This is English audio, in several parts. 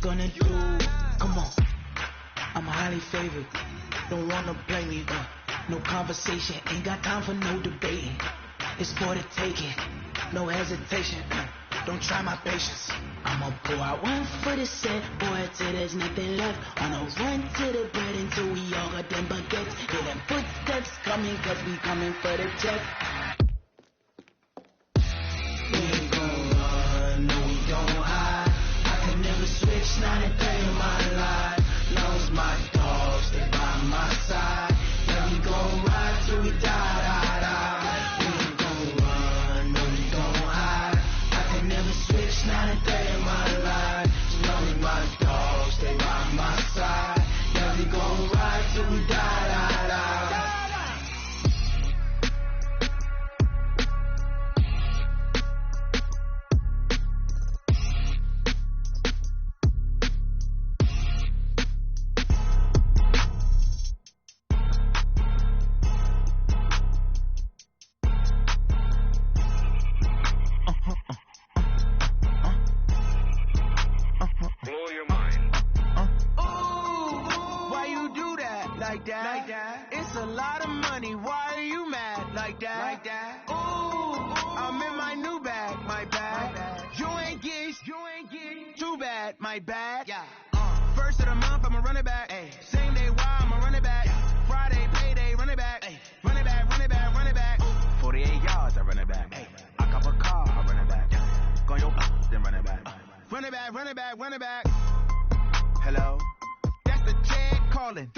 gonna do? Come on, I'm highly favored. Don't wanna play me, no conversation. Ain't got time for no debating. It's for the taking, no hesitation. Don't try my patience. I'ma pour out one for the set, boy, till there's nothing left. On a run to the bread until we all got them baguettes. Hear them footsteps coming, cause we coming for the check. We ain't gon' run, no we don't hide. I can never switch, not a day in my life. Long as my dogs stay by my side. Yeah, we gon' ride till we die, die, die. We ain't gon' run, no we don't hide. I can never switch, not a day in my life. As long as my dogs stay by my side. Yeah, we gon' ride till we die, die, die. It's a lot of money, why are you mad like that? Ooh, I'm in my new bag, my bad. You ain't get too bad, my bad. Yeah. First of the month, I'ma run it back. Ay. Same day, why I'ma run it back. Yeah. Friday, payday, run it back. Ay. Run it back, run it back, run it back. 48 yards, I run it back. Ay. I cop a car, I run it back. Go your then run it back. Run it back, run it back, run it back. Hello? That's the check calling.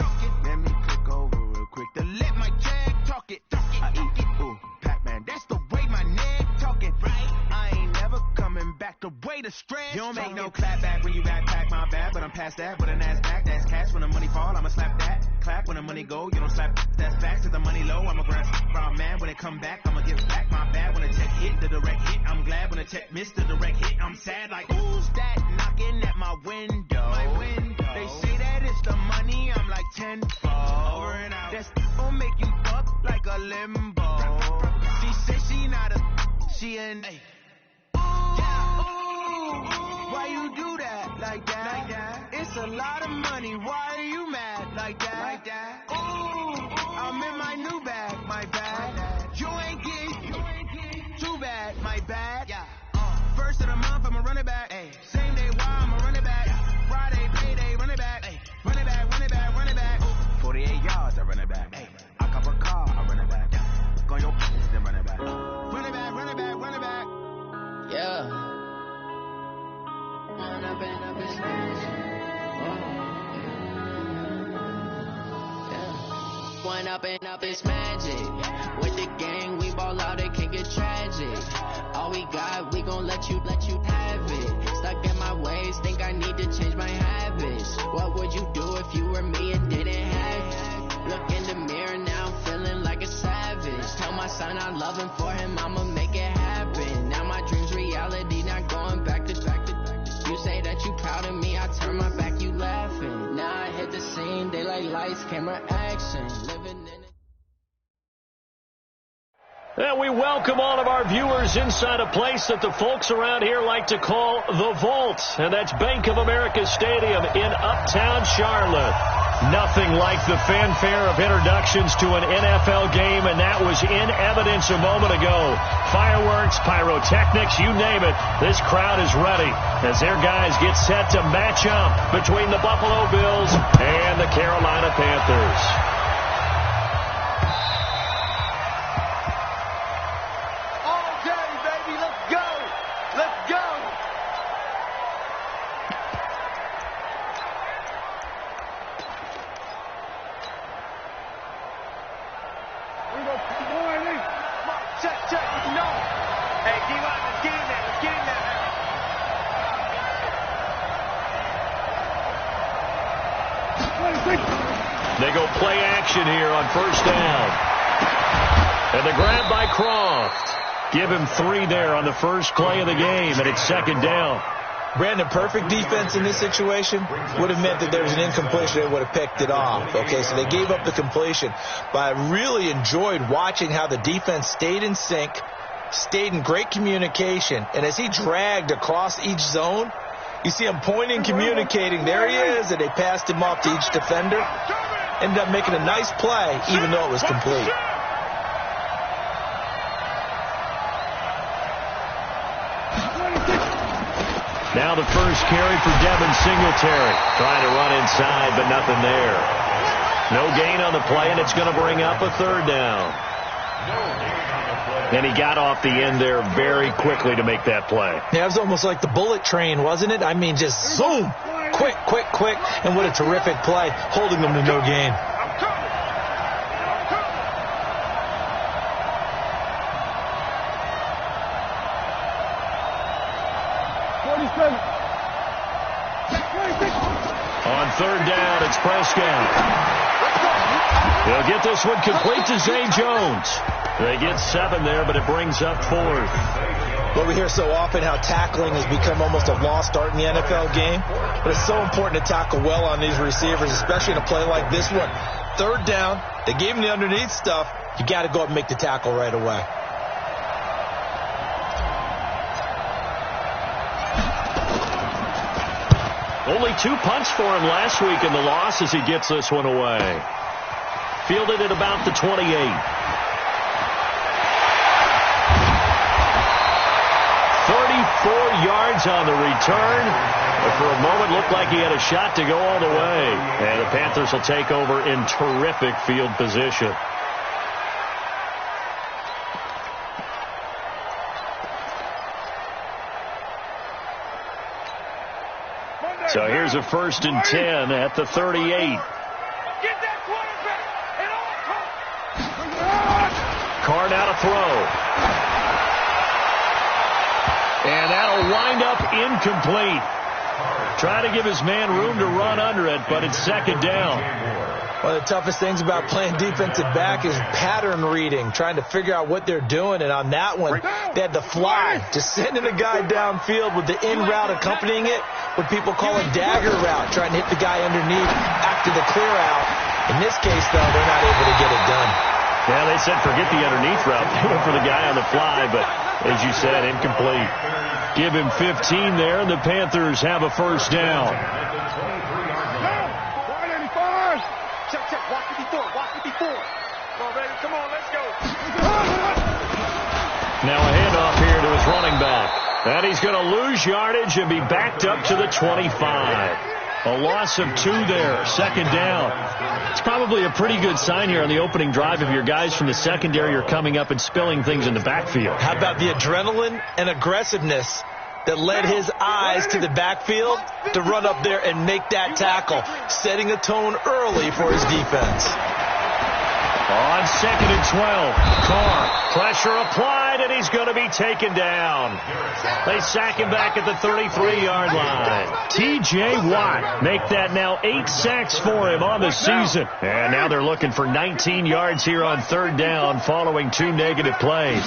Let me click over real quick to let my check talk it. I eat it, ooh, Pac-Man. That's the way my neck talking. Right? I ain't never coming back the way the stretch. You don't make no clap back when you backpack, my bad. But I'm past that with a NASDAQ. That's cash when the money fall. I'ma slap that. Clap when the money go. You don't slap. That's facts. Cause the money low. I'ma grab from man. When it come back, I'ma get back. My bad when the check hit the direct hit. I'm glad when the check missed the direct hit. I'm sad like who's that knocking at my window? My window. They say that it's the money. I'm like 10 over and out. That's gon' make you fuck like a limbo. She said she not a, she an A. Why you do that like that? It's a lot of money. Why are you mad like that? Ooh, I'm in my new bag, my bad. You ain't get too bad, my bad. Yeah. First of the month, I'ma run it back. Ay. Same day, why I'ma run it back. Friday, payday, run it back. Ay. Run it back, run it back, run it back. 48 yards, I run it back. Ay. I cop a car, I run it back. Go your then run it back. Run it back, run it back, run it back. Yeah. Run up and up his hands. Yeah. One up and up is magic. With the gang, we ball out, it can get tragic. All we got, we gon' let you have it. Stuck in my ways, think I need to change my habits. What would you do if you were me and didn't have it? Look in the mirror now, I'm feeling like a savage. Tell my son I love him, for him I'ma make it happen. Now my dream's reality, not going back to. You say that you proud of me, I turn my back, you laughing. Now I hit the scene, daylight lights, camera action. Living in it. And we welcome all of our viewers inside a place that the folks around here like to call the Vault. And that's Bank of America Stadium in Uptown Charlotte. Nothing like the fanfare of introductions to an NFL game, and that was in evidence a moment ago. Fireworks, pyrotechnics, you name it. This crowd is ready as their guys get set to match up between the Buffalo Bills and the Carolina Panthers. They go play action here on first down. And the grab by Croft. Give him 3 there on the first play of the game, and it's second down. Brandon, perfect defense in this situation would have meant that there was an incompletion. They would have picked it off. Okay, so they gave up the completion. But I really enjoyed watching how the defense stayed in sync, stayed in great communication. And as he dragged across each zone, You see him pointing, communicating. There he is, and they passed him off to each defender. Ended up making a nice play, even though it was complete. Now the first carry for Devin Singletary. Trying to run inside, but nothing there. No gain on the play, and it's going to bring up a third down. And he got off the end there very quickly to make that play. Yeah, it was almost like the bullet train, wasn't it? I mean, just zoom. Quick, quick, quick. And what a terrific play, holding them to no gain. On third down, it's Prescott. They'll get this one complete to Zay Jones. They get 7 there, but it brings up 4th. Well, we hear so often how tackling has become almost a lost art in the NFL game. But it's so important to tackle well on these receivers, especially in a play like this one. Third down, they gave him the underneath stuff. You got to go up and make the tackle right away. Only 2 punts for him last week in the loss as he gets this one away. Fielded at about the 28. 34 yards on the return. But for a moment, looked like he had a shot to go all the way. And the Panthers will take over in terrific field position. So here's a 1st and 10 at the 38. Carr now to throw. And that'll wind up incomplete. Trying to give his man room to run under it, but it's 2nd down. One of the toughest things about playing defensive back is pattern reading, trying to figure out what they're doing. And on that one, they had the fly, just sending a guy downfield with the in route accompanying it, what people call a dagger route, trying to hit the guy underneath after the clear out. In this case, though, they're not able to get it done. Yeah, they said forget the underneath route. They went for the guy on the fly, but as you said, incomplete. Give him 15 there, and the Panthers have a 1st down. Walk 54. Come on, baby. Come on, let's go. Now a handoff here to his running back. And he's going to lose yardage and be backed up to the 25. A loss of 2 there, 2nd down. It's probably a pretty good sign here on the opening drive if your guys from the secondary are coming up and spilling things in the backfield. How about the adrenaline and aggressiveness that led his eyes to the backfield to run up there and make that tackle, setting a tone early for his defense. On 2nd and 12, Carr, pressure applied, and he's going to be taken down. They sack him back at the 33-yard line. T.J. Watt make that now 8 sacks for him on the season. And now they're looking for 19 yards here on 3rd down following 2 negative plays.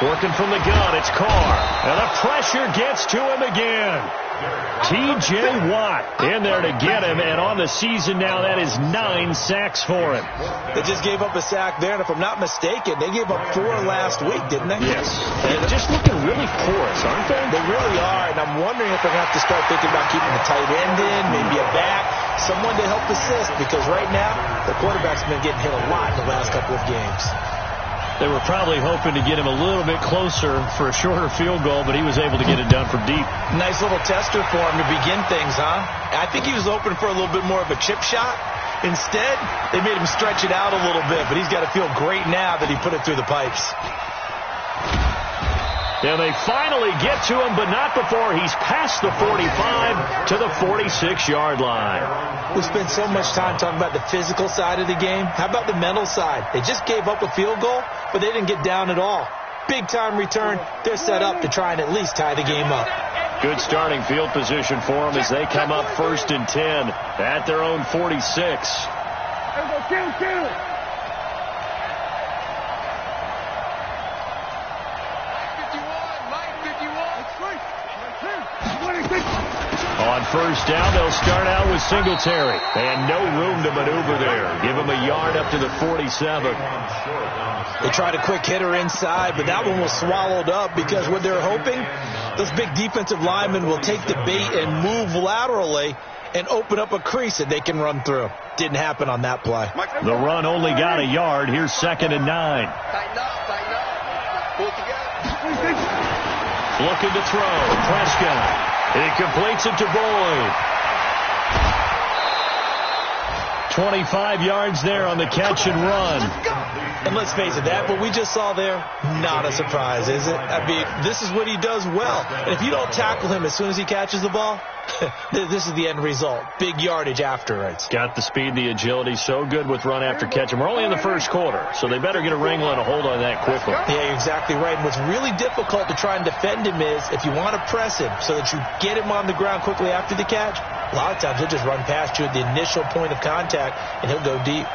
Working from the gun, it's Carr. And the pressure gets to him again. T.J. Watt in there to get him, and on the season now, that is 9 sacks for him. They just gave up a sack there, and if I'm not mistaken, they gave up 4 last week, didn't they? Yes. And just looking really porous, aren't they? They really are, and I'm wondering if they're going to have to start thinking about keeping the tight end in, maybe a back, someone to help assist, because right now, the quarterback's been getting hit a lot in the last couple of games. They were probably hoping to get him a little bit closer for a shorter field goal, but he was able to get it done from deep. Nice little tester for him to begin things, huh? I think he was hoping for a little bit more of a chip shot. Instead, they made him stretch it out a little bit, but he's got to feel great now that he put it through the pipes. And they finally get to him, but not before he's past the 45 to the 46-yard line. We spent so much time talking about the physical side of the game. How about the mental side? They just gave up a field goal, but they didn't get down at all. Big-time return. They're set up to try and at least tie the game up. Good starting field position for them as they come up 1st and 10 at their own 46. On 1st down, they'll start out with Singletary. And no room to maneuver there. Give him a yard up to the 47. They tried a quick hitter inside, but that one was swallowed up because what they're hoping, Those big defensive linemen will take the bait and move laterally and open up a crease that they can run through. Didn't happen on that play. The run only got a yard. Here's 2nd and 9. Tighten up. Pull it together. Looking to throw. Prescott. He completes it to Boyd. 25 yards there on the catch and run. And let's face it, that what we just saw there, not a surprise, is it? I mean, this is what he does well. And if you don't tackle him as soon as he catches the ball, this is the end result. Big yardage afterwards. Got the speed, the agility, so good with run after catch. And we're only in the first quarter, so they better get a wrangle and a hold on that quickly. Yeah, you're exactly right. And what's really difficult to try and defend him is if you want to press him so that you get him on the ground quickly after the catch, a lot of times he'll just run past you at the initial point of contact, and he'll go deep.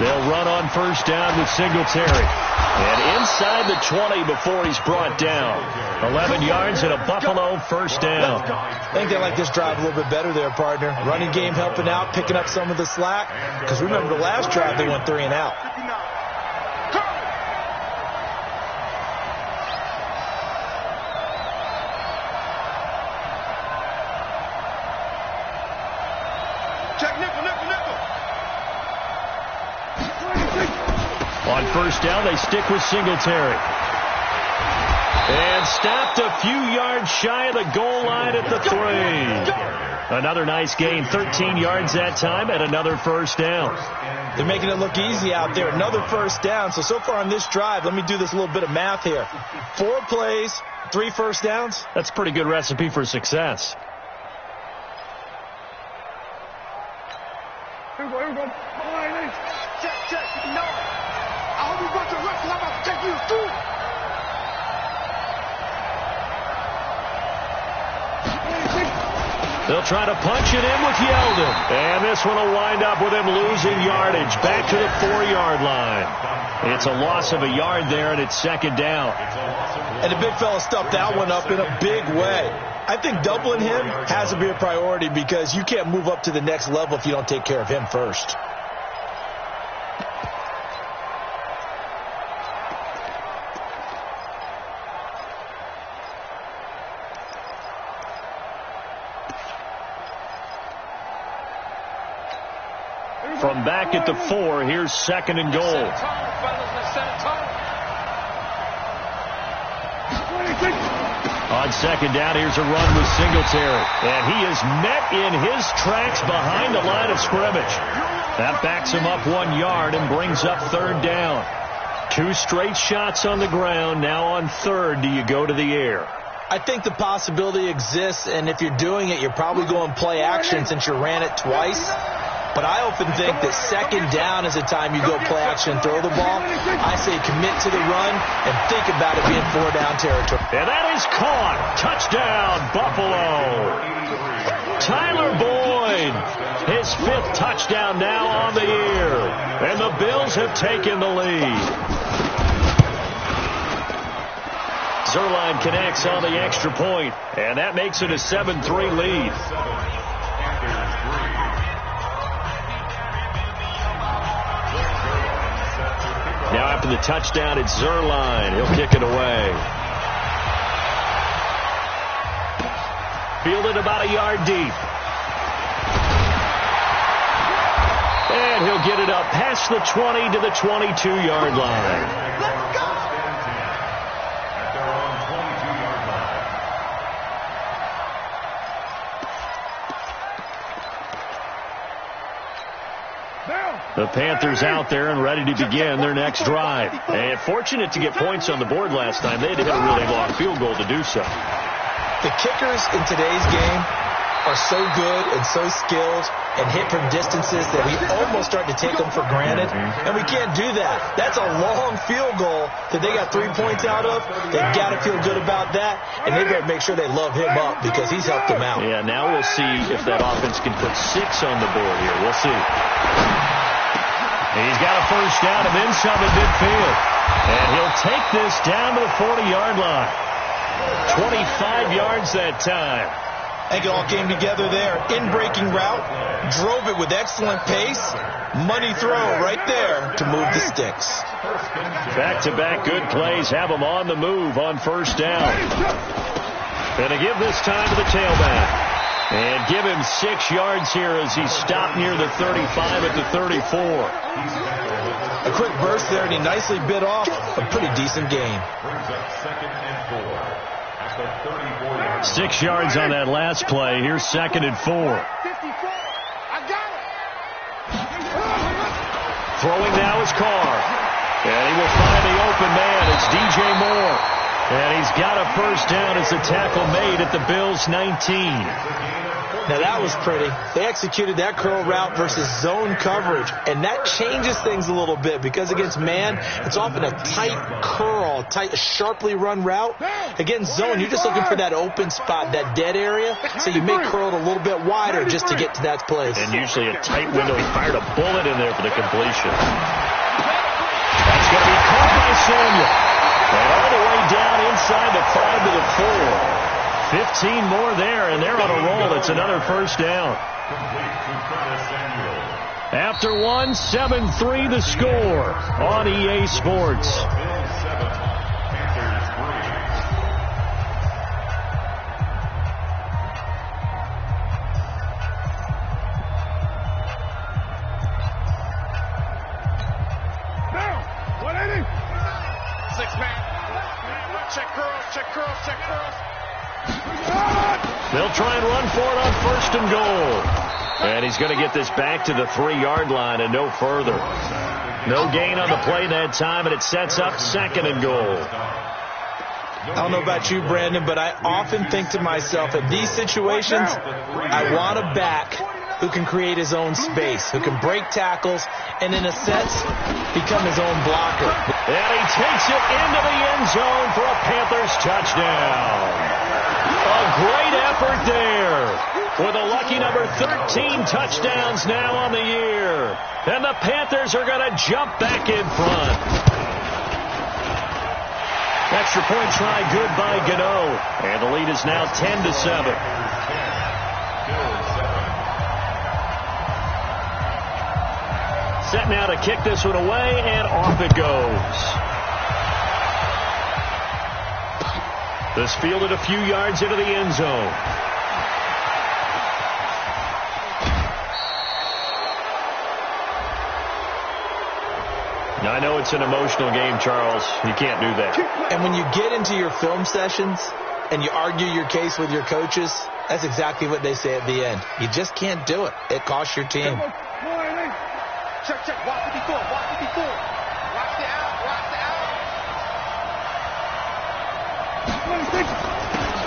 They'll run on first down with Singletary. And inside the 20 before he's brought down. 11 yards and a Buffalo first down. I think they like this drive a little bit better there, partner. Running game helping out, picking up some of the slack. Because remember, the last drive they went 3 and out. On first down, they stick with Singletary. And stopped a few yards shy of the goal line at the 3. Another nice gain, 13 yards that time, and another first down. They're making it look easy out there. Another first down. So far on this drive, let me do this little bit of math here. 4 plays, 3 first downs. That's a pretty good recipe for success. Here we go. Check. No. I hope you brought your rest, 'cause I'm about to take you to school. They'll try to punch it in with Yeldon. And this one will wind up with him losing yardage back to the 4-yard line. It's a loss of a yard there, and it's 2nd down. And the big fella stuffed that one up in a big way. I think doubling him has to be a priority because you can't move up to the next level if you don't take care of him first. From back at the 4, here's 2nd and goal. On 2nd down, here's a run with Singletary. And he is met in his tracks behind the line of scrimmage. That backs him up 1 yard and brings up 3rd down. 2 straight shots on the ground. Now on 3rd, do you go to the air? I think the possibility exists, and if you're doing it, you're probably going play action since you ran it twice. But I often think that 2nd down is the time you go play action and throw the ball. I say commit to the run and think about it being 4-down territory. And that is caught. Touchdown, Buffalo. Tyler Boyd, his 5th touchdown now on the year. And the Bills have taken the lead. Zerline connects on the extra point, and that makes it a 7-3 lead. Now after the touchdown, it's Zerline. He'll kick it away. Fielded about a yard deep. And he'll get it up past the 20 to the 22-yard line. Let's go. The Panthers out there and ready to begin their next drive. And fortunate to get points on the board last time. They had to hit a really long field goal to do so. The kickers in today's game are so good and so skilled and hit from distances that we almost start to take them for granted. And we can't do that. That's a long field goal that they got 3 points out of. They've got to feel good about that. And they better make sure they love him up because he's helped them out. Yeah, now we'll see if that offense can put 6 on the board here. We'll see. He's got a first down and then some in midfield. And he'll take this down to the 40-yard line. 25 yards that time. I think it all came together there. In-breaking route, drove it with excellent pace. Money throw right there to move the sticks. Back-to-back good plays have them on the move on first down. Going to give this time to the tailback. And give him 6 yards here as he stopped near the 35 at the 34. A quick burst there, and he nicely bit off a pretty decent gain. 6 yards on that last play. Here's 2nd and 4. Throwing now is Carr. And he will find the open man. It's DJ Moore. And he's got a first down as the tackle made at the Bills' 19. Now that was pretty. They executed that curl route versus zone coverage, and that changes things a little bit because against man, it's often a tight curl, sharply run route. Against zone, you're just looking for that open spot, that dead area, so you may curl it a little bit wider just to get to that place. And usually a tight window. He fired a bullet in there for the completion. That's going to be caught by Samuel. And all the way down inside the 5 to the 4. 15 more there, and they're on a roll. It's another first down. After one, 7-3 the score on EA Sports. They'll try and run for it on 1st and goal. And he's going to get this back to the 3-yard line and no further. No gain on the play that time, and it sets up 2nd and goal. I don't know about you, Brandon, but I often think to myself, in these situations, I want a back who can create his own space, who can break tackles, and in a sense, become his own blocker. And he takes it into the end zone for a Panthers touchdown. A great effort there with a lucky number 13 touchdowns now on the year. And the Panthers are going to jump back in front. Extra point try good by Gano. And the lead is now 10-7. Set now to kick this one away, and off it goes. This fielded a few yards into the end zone. Now, I know it's an emotional game, Charles. You can't do that. And when you get into your film sessions and you argue your case with your coaches, that's exactly what they say at the end. You just can't do it. It costs your team. Check. Watch it before. Watch the out.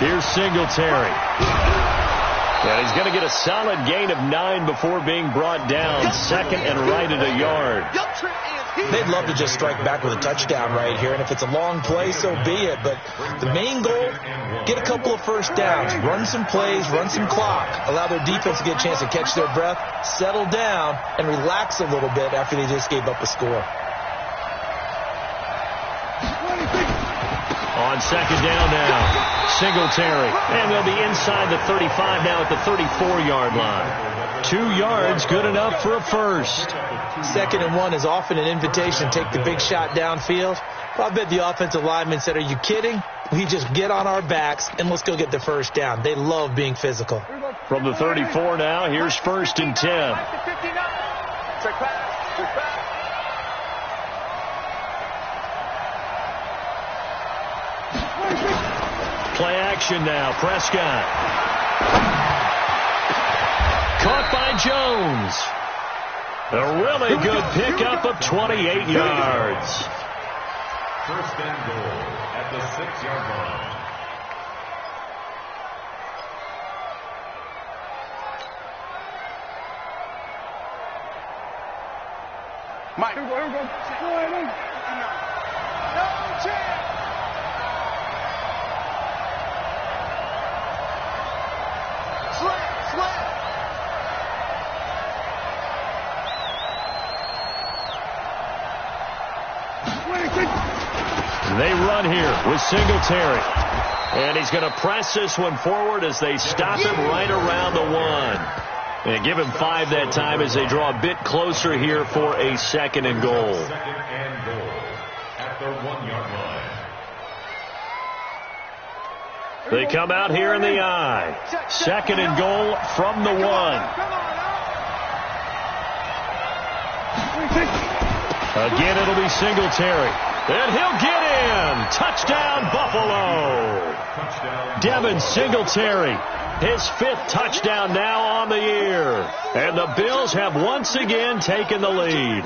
Here's Singletary. And he's going to get a solid gain of 9 before being brought down. 2nd and right at a yard. They'd love to just strike back with a touchdown right here, and if it's a long play, so be it. But the main goal, get a couple of first downs, run some plays, run some clock, allow their defense to get a chance to catch their breath, settle down, and relax a little bit after they just gave up a score. On 2nd down now, Singletary. And they'll be inside the 35 now at the 34-yard line. 2 yards, good enough for a first. 2nd and 1 is often an invitation to take the big shot downfield. Well, I bet the offensive lineman said, are you kidding? We just get on our backs and let's go get the first down. They love being physical. From the 34 now, here's 1st and 10. Play action now. Prescott. Caught by Jones. A really good pickup of 28 yards. 1st and goal at the 6-yard line. Mike. No chance. Slant. They run here with Singletary. And he's going to press this one forward as they stop him right around the 1. And give him 5 that time as they draw a bit closer here for a 2nd and goal. Second and goal at the 1-yard line. They come out here in the I. 2nd and goal from the 1. Again, it'll be Singletary. And he'll get in. Touchdown, Buffalo. Devin Singletary, his 5th touchdown now on the year. And the Bills have once again taken the lead.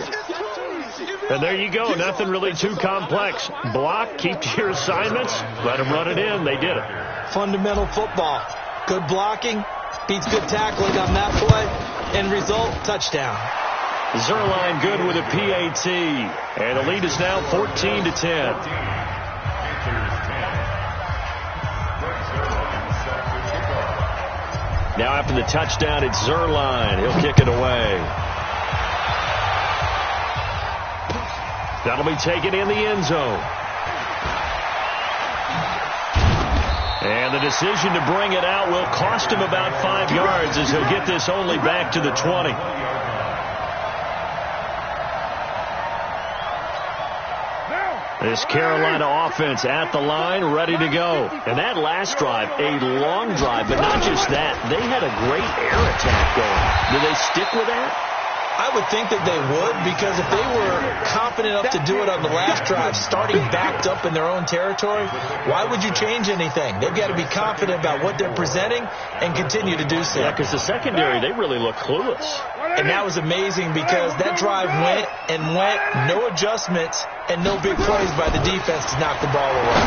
And there you go. Nothing really too complex. Block, keep to your assignments, let them run it in. They did it. Fundamental football. Good blocking, beats good tackling on that play. End result, touchdown. Zerline good with a PAT. And the lead is now 14-10. Now after the touchdown, it's Zerline. He'll kick it away. That'll be taken in the end zone. And the decision to bring it out will cost him about 5 yards as he'll get this only back to the 20. This Carolina offense at the line, ready to go. And that last drive, a long drive, but not just that. They had a great air attack going. Do they stick with that? I would think that they would, because if they were confident enough to do it on the last drive, starting backed up in their own territory, why would you change anything? They've got to be confident about what they're presenting and continue to do so. Yeah, because the secondary, they really look clueless. And that was amazing because that drive went and went, no adjustments, and no big plays by the defense to knock the ball away.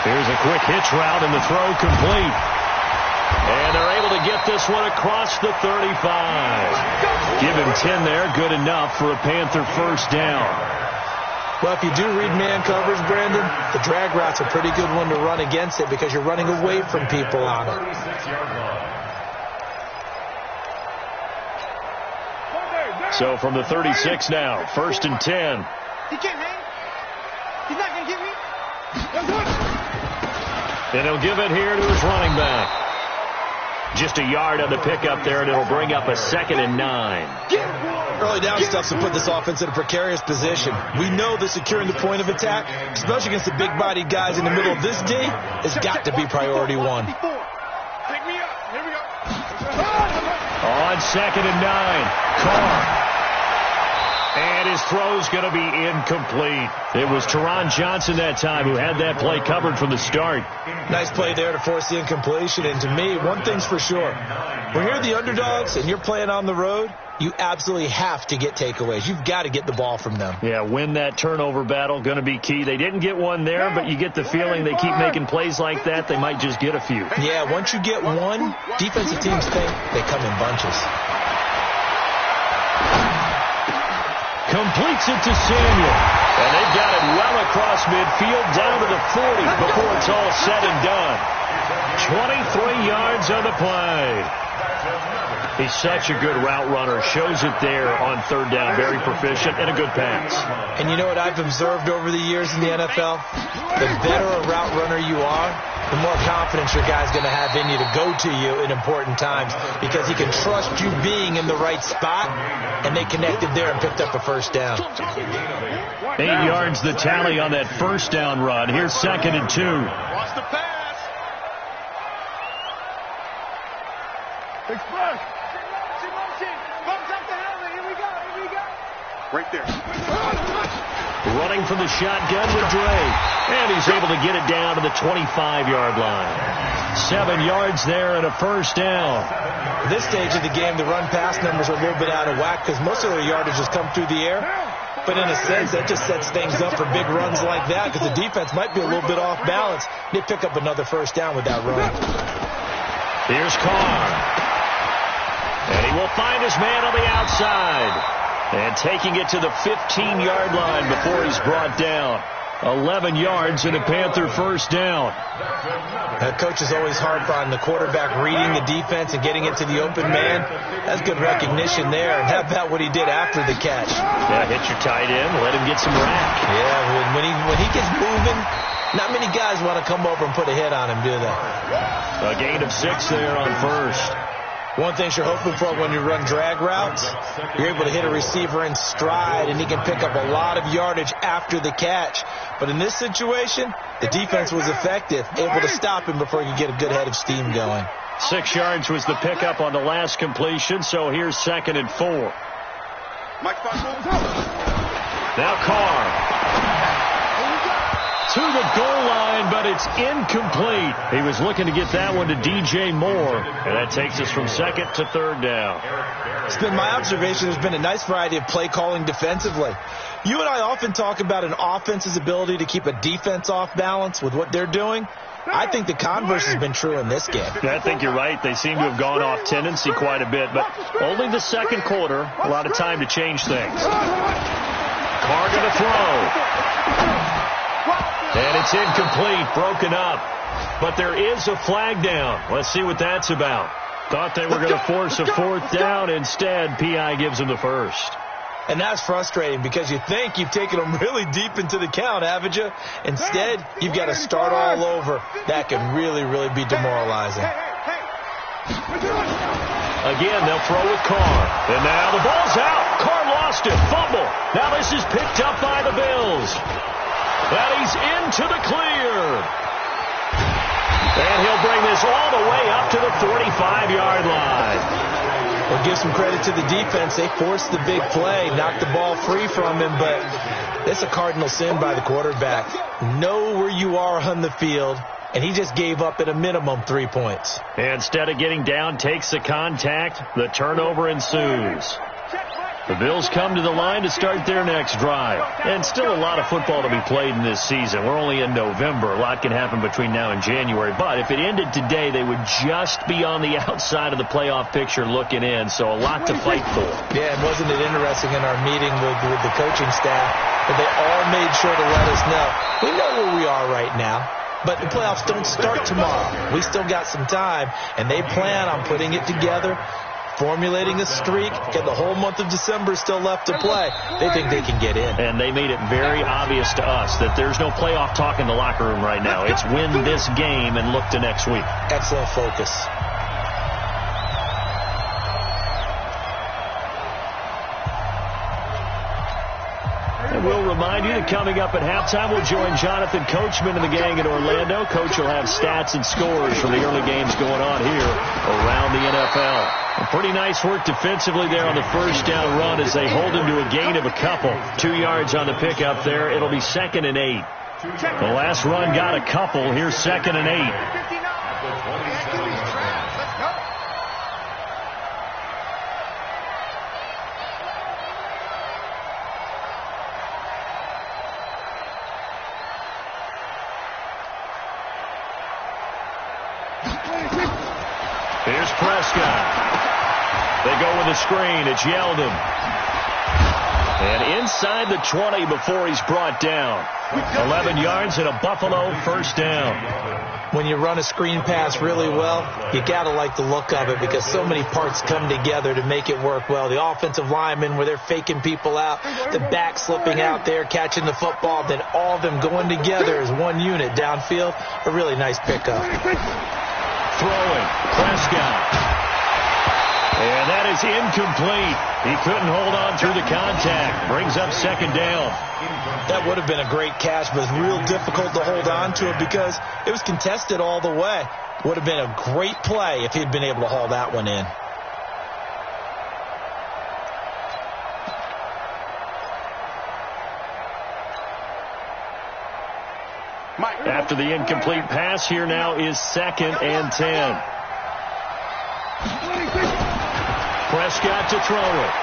Here's a quick hitch route and the throw complete. And they're able to get this one across the 35. Give him 10 there, good enough for a Panther first down. Well, if you do read man coverage, Brandon, the drag route's a pretty good one to run against it because you're running away from people on it. So from the 36 now, 1st and 10. He can't hang. He's not going to get me. And he'll give it here to his running back. Just a yard on the pickup there, and it'll bring up a 2nd and 9. Early down stuff to put this offense in a precarious position. We know that securing the point of attack, especially against the big-bodied guys in the middle of this D, has got to be priority 1. Pick me up. Here we go. On 2nd and 9, Carr. And his throw's going to be incomplete. It was Teron Johnson that time who had that play covered from the start. Nice play there to force the incompletion. And to me, one thing's for sure. When you're the underdogs and you're playing on the road, you absolutely have to get takeaways. You've got to get the ball from them. Yeah, win that turnover battle, going to be key. They didn't get one there, but you get the feeling they keep making plays like that, they might just get a few. Yeah, once you get one, defensive teams think they come in bunches. Completes it to Samuel. And they've got it well across midfield down to the 40 before it's all said and done. 23 yards on the play. He's such a good route runner. Shows it there on 3rd down. Very proficient and a good pass. And you know what I've observed over the years in the NFL? The better a route runner you are, the more confidence your guy's going to have in you to go to you in important times because he can trust you being in the right spot, and they connected there and picked up a first down. 8 yards the tally on that first down run. Here's 2nd and 2. Watch the pass. Express. Bumps up the helmet. Here we go. Right there. Running from the shotgun with Dre. And he's able to get it down to the 25-yard line. 7 yards there and a first down. At this stage of the game, the run-pass numbers are a little bit out of whack because most of their yardage has come through the air. But in a sense, that just sets things up for big runs like that because the defense might be a little bit off balance. They pick up another first down with that run. Here's Carr. And he will find his man on the outside. And taking it to the 15-yard line before he's brought down. 11 yards and a Panther first down. Coach is always hard on the quarterback reading the defense and getting it to the open man. That's good recognition there. And how about what he did after the catch? Yeah, hit your tight end, let him get some rack. Yeah, when he gets moving, Not many guys want to come over and put a hit on him, do they? A gain of 6 there on first. One thing you're hoping for when you run drag routes, you're able to hit a receiver in stride, and he can pick up a lot of yardage after the catch. But in this situation, the defense was effective, able to stop him before he could get a good head of steam going. 6 yards was the pickup on the last completion, so here's 2nd and 4. Now Carr. To the goal line, but it's incomplete. He was looking to get that one to DJ Moore, and that takes us from 2nd to 3rd down. It's been my observation there's been a nice variety of play calling defensively. You and I often talk about an offense's ability to keep a defense off balance with what they're doing. I think the converse has been true in this game. Yeah, I think you're right. They seem to have gone off tendency quite a bit, but only the second quarter, a lot of time to change things. Carr going to throw. And it's incomplete, broken up. But there is a flag down. Let's see what that's about. Thought they were going to force a 4th down. Instead, P.I. gives them the first. And that's frustrating because you think you've taken them really deep into the count, haven't you? Instead, you've got to start all over. That can really, really be demoralizing. Again, they'll throw with Carr. And now the ball's out. Carr lost it. Fumble. Now this is picked up by the Bills. And he's into the clear. And he'll bring this all the way up to the 45-yard line. Well, give some credit to the defense. They forced the big play, knocked the ball free from him, but it's a cardinal sin by the quarterback. Know where you are on the field, and he just gave up at a minimum 3 points. Instead of getting down, takes the contact. The turnover ensues. The Bills come to the line to start their next drive. And still a lot of football to be played in this season. We're only in November. A lot can happen between now and January. But if it ended today, they would just be on the outside of the playoff picture looking in. So a lot to fight for. Yeah, and wasn't it interesting in our meeting with the coaching staff that they all made sure to let us know. We know where we are right now. But the playoffs don't start tomorrow. We still got some time, and they plan on putting it together, formulating a streak, and the whole month of December is still left to play. They think they can get in. And they made it very obvious to us that there's no playoff talk in the locker room right now. It's win this game and look to next week. Excellent focus. And we'll remind you that coming up at halftime, we'll join Jonathan Coachman and the gang in Orlando. Coach will have stats and scores from the early games going on here around the NFL. Pretty nice work defensively there on the first down run as they hold him to a gain of a couple. 2 yards on the pickup there. It'll be 2nd and 8. The last run got a couple. Here's 2nd and 8. Here's Prescott. They go with a screen. It's Yeldon. And inside the 20 before he's brought down. 11 yards and a Buffalo first down. When you run a screen pass really well, you got to like the look of it because so many parts come together to make it work well. The offensive linemen where they're faking people out, the back slipping out there, catching the football, then all of them going together as one unit downfield. A really nice pickup. Throwing. Prescott. And that is incomplete. He couldn't hold on through the contact. Brings up 2nd down. That would have been a great catch, but it's real difficult to hold on to it because it was contested all the way. Would have been a great play if he'd been able to haul that one in. After the incomplete pass, here now is 2nd and 10. Prescott to throw it.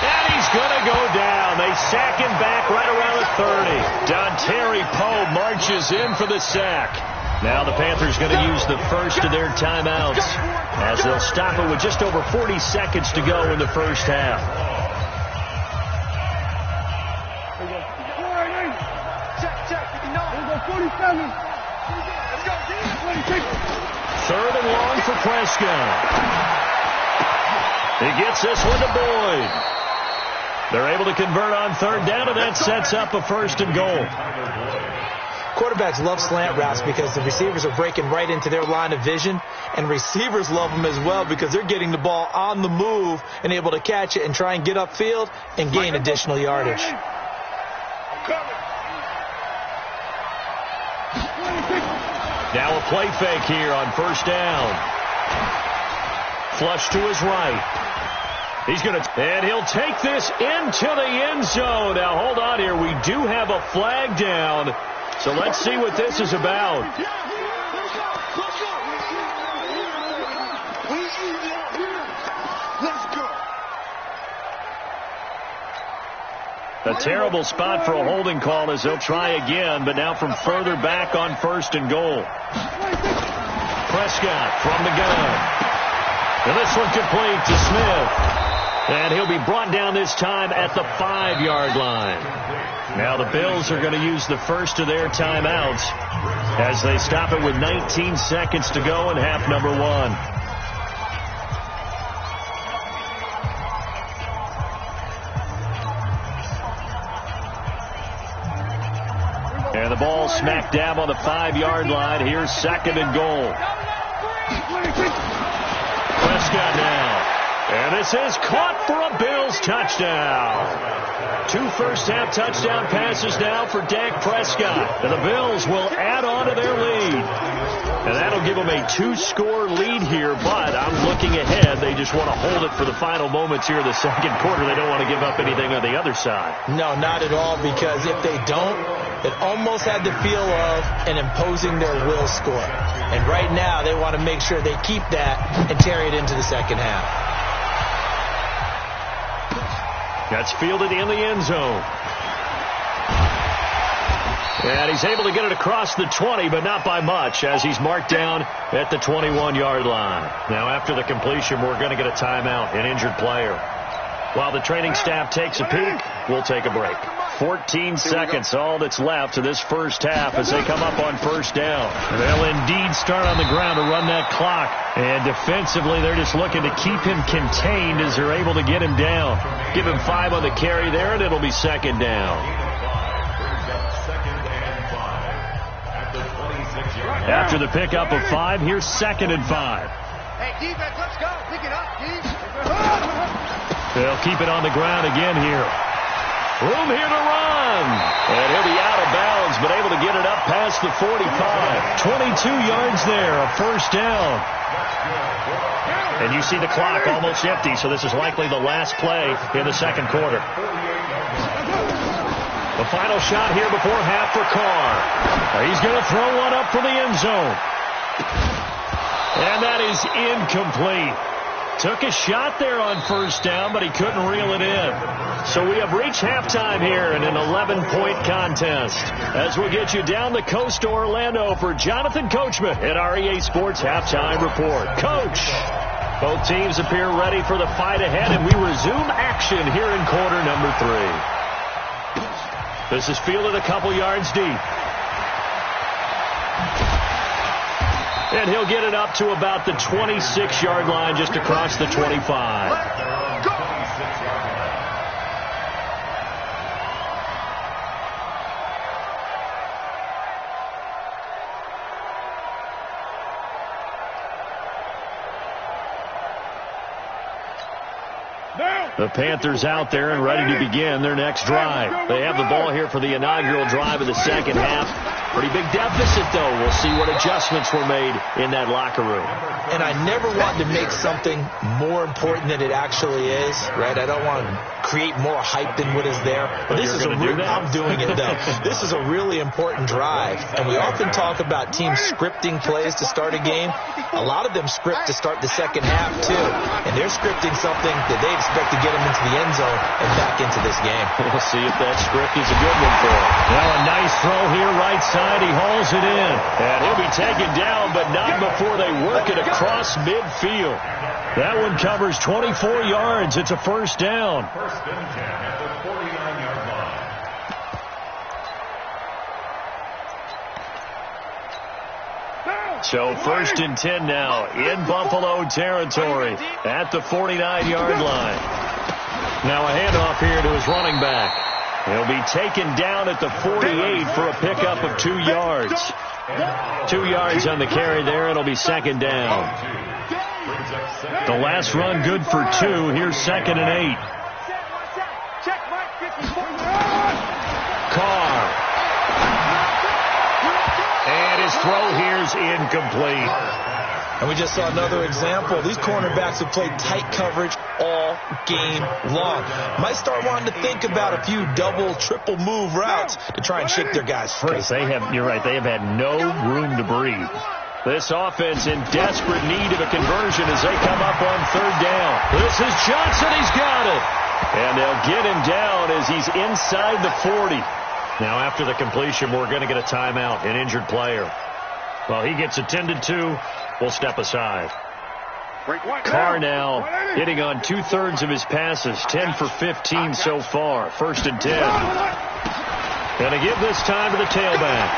And he's going to go down. They sack him back right around the 30. Dontari Poe marches in for the sack. Now the Panthers going to use the first of their timeouts as they'll stop it with just over 40 seconds to go in the first half. Third and long for Prescott. He gets this one to Boyd. They're able to convert on third down, and that sets up a 1st and goal. Quarterbacks love slant routes because the receivers are breaking right into their line of vision, and receivers love them as well because they're getting the ball on the move and able to catch it and try and get upfield and gain additional yardage. Now a play fake here on 1st down. Flush to his right. And he'll take this into the end zone. Now hold on here. We do have a flag down. So let's see what this is about. A terrible spot for a holding call as they'll try again, but now from further back on 1st and goal. Prescott from the gun. And this one complete to Smith. And he'll be brought down this time at the 5-yard line. Now the Bills are going to use the first of their timeouts as they stop it with 19 seconds to go in half number 1. And the ball smack dab on the 5-yard line. Here's 2nd and goal. Prescott now. And this is caught for a Bills touchdown. 2 first-half touchdown passes now for Dak Prescott. And the Bills will add on to their lead. And that'll give them a 2-score lead here, but I'm looking ahead. They just want to hold it for the final moments here of the 2nd quarter. They don't want to give up anything on the other side. No, not at all, because if they don't, it almost had the feel of an imposing their will score. And right now, they want to make sure they keep that and carry it into the 2nd half. That's fielded in the end zone. And he's able to get it across the 20, but not by much, as he's marked down at the 21-yard line. Now, after the completion, we're going to get a timeout, an injured player. While the training staff takes a peek, we'll take a break. 14 seconds, all that's left to this first half as they come up on 1st down. They'll indeed start on the ground to run that clock. And defensively, they're just looking to keep him contained as they're able to get him down. Give him 5 on the carry there, and it'll be 2nd down. After the pickup of 5, here's 2nd and 5. Hey, defense, let's go. Pick it up, D. They'll keep it on the ground again here. Room here to run. And he'll be out of bounds, but able to get it up past the 45. 22 yards there, a 1st down. And you see the clock almost empty, so this is likely the last play in the 2nd quarter. The final shot here before half for Carr. He's going to throw one up for the end zone. And that is incomplete. Took a shot there on 1st down, but he couldn't reel it in. So we have reached halftime here in an 11-point contest. As we'll get you down the coast to Orlando for Jonathan Coachman at our EA Sports Halftime Report. Coach, both teams appear ready for the fight ahead, and we resume action here in quarter number 3. This is fielded a couple yards deep. And he'll get it up to about the 26-yard line, just across the 25. The Panthers out there and ready to begin their next drive. They have the ball here for the inaugural drive of the 2nd half. Pretty big deficit, though. We'll see what adjustments were made in that locker room. And I never want to make something more important than it actually is, right? I don't want to create more hype than what is there. But this is I'm doing it, though. This is a really important drive. And we often talk about teams scripting plays to start a game. A lot of them script to start the 2nd half, too. And they're scripting something that they expect to get them into the end zone and back into this game. We'll see if that script is a good one for him. Now a nice throw here, right side. He hauls it in. And he'll be taken down, but not before they work it across midfield. That one covers 24 yards. It's a 1st down. 1st and 10 at the 49-yard line. So 1st and 10 now in Buffalo territory at the 49-yard line. Now a handoff here to his running back. He'll be taken down at the 48 for a pickup of 2 yards. 2 yards on the carry there. It'll be second down. The last run good for 2. Here's 2nd and 8. Carr. And his throw here's incomplete. And we just saw another example. These cornerbacks have played tight coverage all game long. Might start wanting to think about a few double, triple move routes to try and shake their guys free. You're right, they have had no room to breathe. This offense in desperate need of a conversion as they come up on 3rd down. This is Johnson. He's got it. And they'll get him down as he's inside the 40. Now after the completion, we're going to get a timeout, an injured player. Well, he gets attended to. We'll step aside. Carr now hitting on 2/3 of his passes, 10 for 15 so far. 1st and 10. Going to give this time to the tailback.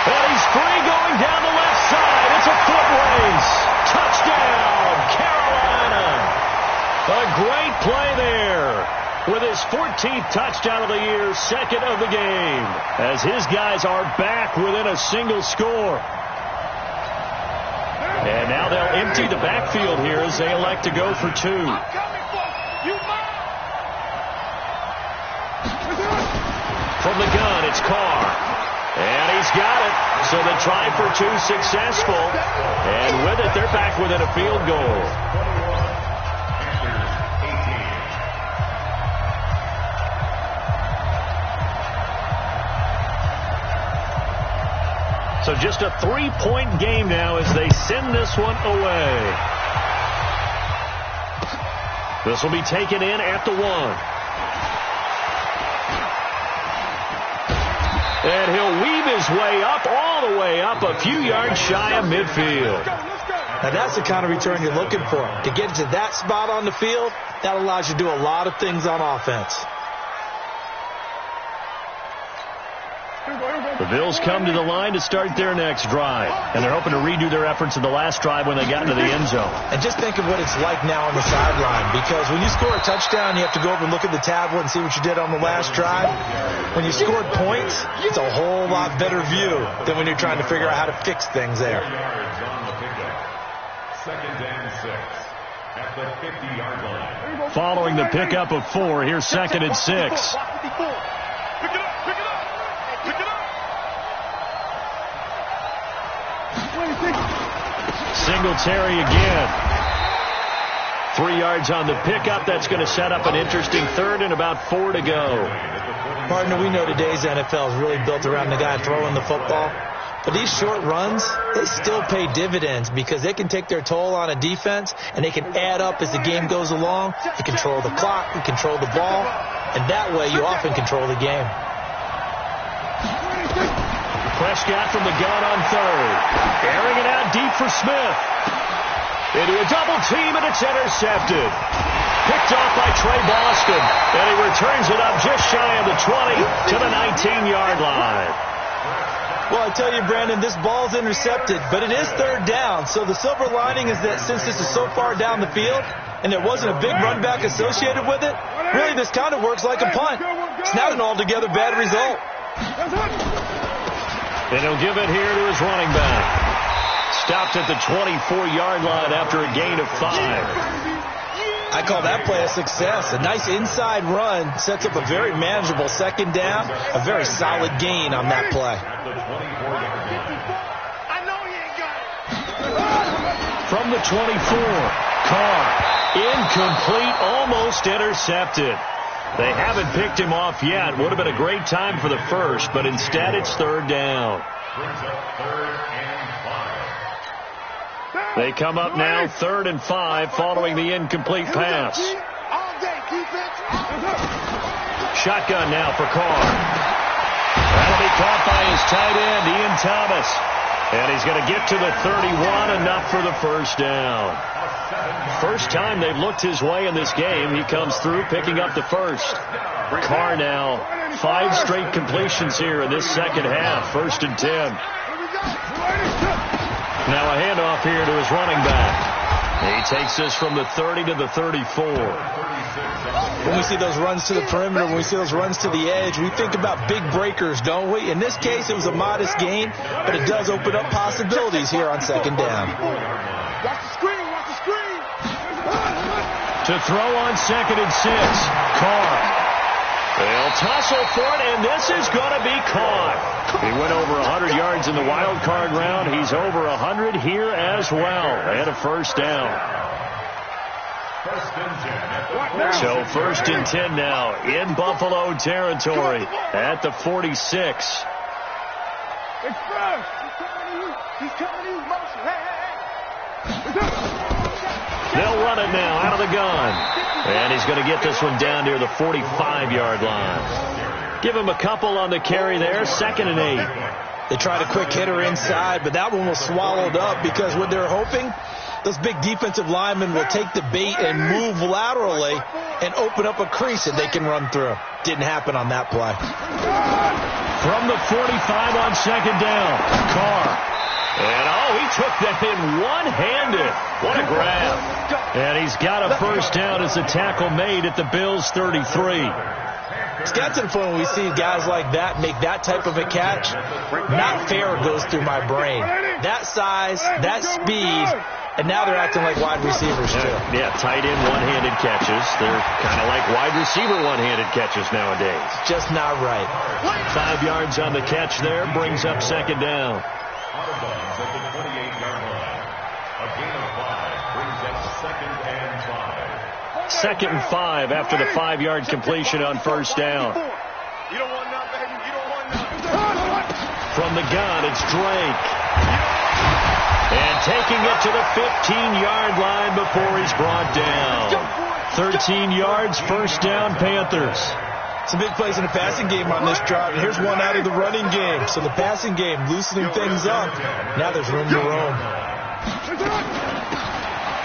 And he's free going down the left side. It's a foot race. Touchdown, Carolina. A great play there. With his 14th touchdown of the year, 2nd of the game, as his guys are back within a single score. And now they'll empty the backfield here as they elect to go for 2. From the gun, it's Carr. And he's got it. So the try for 2 successful. And with it, they're back within a field goal. So just a 3-point game now as they send this one away. This will be taken in at the 1. And he'll weave his way up, all the way up, a few yards shy of midfield. Now that's the kind of return you're looking for. To get to that spot on the field, that allows you to do a lot of things on offense. The Bills come to the line to start their next drive. And they're hoping to redo their efforts in the last drive when they got into the end zone. And just think of what it's like now on the sideline. Because when you score a touchdown, you have to go over and look at the tablet and see what you did on the last drive. When you scored points, it's a whole lot better view than when you're trying to figure out how to fix things there. 2nd and 6 at the 50-yard line. Following the pickup of 4, here's 2nd and 6. Singletary again. 3 yards on the pickup. That's going to set up an interesting 3rd and about 4 to go. Partner, we know today's NFL is really built around the guy throwing the football. But these short runs, they still pay dividends because they can take their toll on a defense and they can add up as the game goes along. You control the clock, you control the ball, and that way you often control the game. Prescott from the gun on 3rd. Airing it out deep for Smith. Into a double team, and it's intercepted. Picked off by Trey Boston. And he returns it up just shy of the 20 to the 19-yard line. Well, I tell you, Brandon, this ball's intercepted, but it is 3rd down. So the silver lining is that since this is so far down the field and there wasn't a big run back associated with it, really this kind of works like a punt. It's not an altogether bad result. And he'll give it here to his running back. Stopped at the 24-yard line after a gain of 5. I call that play a success. A nice inside run sets up a very manageable 2nd down. A very solid gain on that play. From the 24, Carr, incomplete, almost intercepted. They haven't picked him off yet. Would have been a great time for the first, but instead it's 3rd down. They come up now 3rd and 5 following the incomplete pass. Shotgun now for Carr. That'll be caught by his tight end, Ian Thomas. And he's going to get to the 31, enough for the 1st down. First time they've looked his way in this game. He comes through picking up the 1st. Carr now 5 straight completions here in this 2nd half. 1st and 10. Now a handoff here to his running back. He takes this from the 30 to the 34. When we see those runs to the perimeter, when we see those runs to the edge, we think about big breakers, don't we? In this case, it was a modest gain, but it does open up possibilities here on second down. Watch the screen, watch the screen. To throw on 2nd and 6. Carr. They'll tussle for it, and this is going to be caught. He went over 100 yards in the wild card round. He's over 100 here as well. And a first down. So 1st and 10 now in Buffalo territory at the 46. It's fresh. He's coming to you. Motion. Hey. They'll run it now out of the gun. And he's going to get this one down near the 45-yard line. Give him a couple on the carry there. 2nd and 8. They tried a quick hitter inside, but that one was swallowed up because what they're hoping, those big defensive linemen will take the bait and move laterally and open up a crease that they can run through. Didn't happen on that play. From the 45 on 2nd down, Carr. And, he took that in one-handed. What a grab. And he's got a first down as the tackle made at the Bills' 33. It's got to the point when we see guys like that make that type of a catch. Not fair goes through my brain. That size, that speed, and now they're acting like wide receivers, too. Yeah, tight end one-handed catches. They're kind of like wide receiver one-handed catches nowadays. Just not right. 5 yards on the catch there brings up 2nd down. Out of bounds at the 28-yard line. A gain of 5 brings up 2nd and 5. 2nd and 5 after the 5-yard completion on first down. You don't want none, baby. You don't want none. From the gun, it's Drake. And taking it to the 15-yard line before he's brought down. 13 yards, first down, Panthers. Some big plays in the passing game on this drive, and here's one out of the running game. So the passing game loosening things up. Now there's room to roam.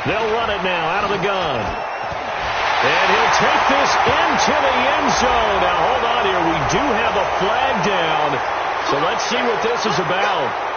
They'll run it now out of the gun. And he'll take this into the end zone. Now hold on here. We do have a flag down. So let's see what this is about.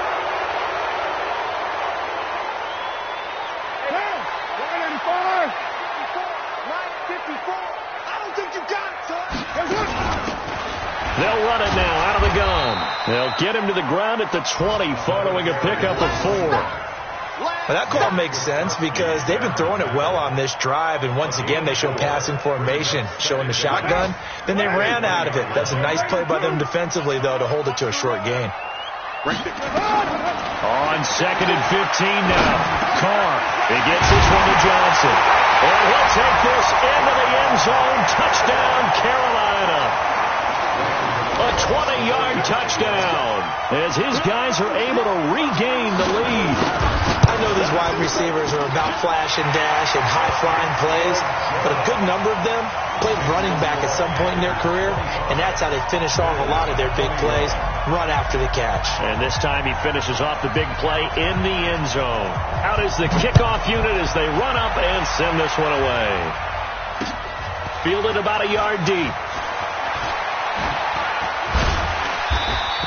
They'll run it now out of the gun. They'll get him to the ground at the 20 following a pickup of 4. Well, that call makes sense because they've been throwing it well on this drive, and once again they show passing formation, showing the shotgun. Then they ran out of it. That's a nice play by them defensively, though, to hold it to a short gain. On 2nd and 15 now. Carr. He gets this one to Johnson. And he'll take this into the end zone. Touchdown, Carolina. A 20-yard touchdown as his guys are able to regain the lead. I know these wide receivers are about flash and dash and high-flying plays, but a good number of them played running back at some point in their career, and that's how they finish off a lot of their big plays, run after the catch. And this time he finishes off the big play in the end zone. Out is the kickoff unit as they run up and send this one away. Fielded about a yard deep.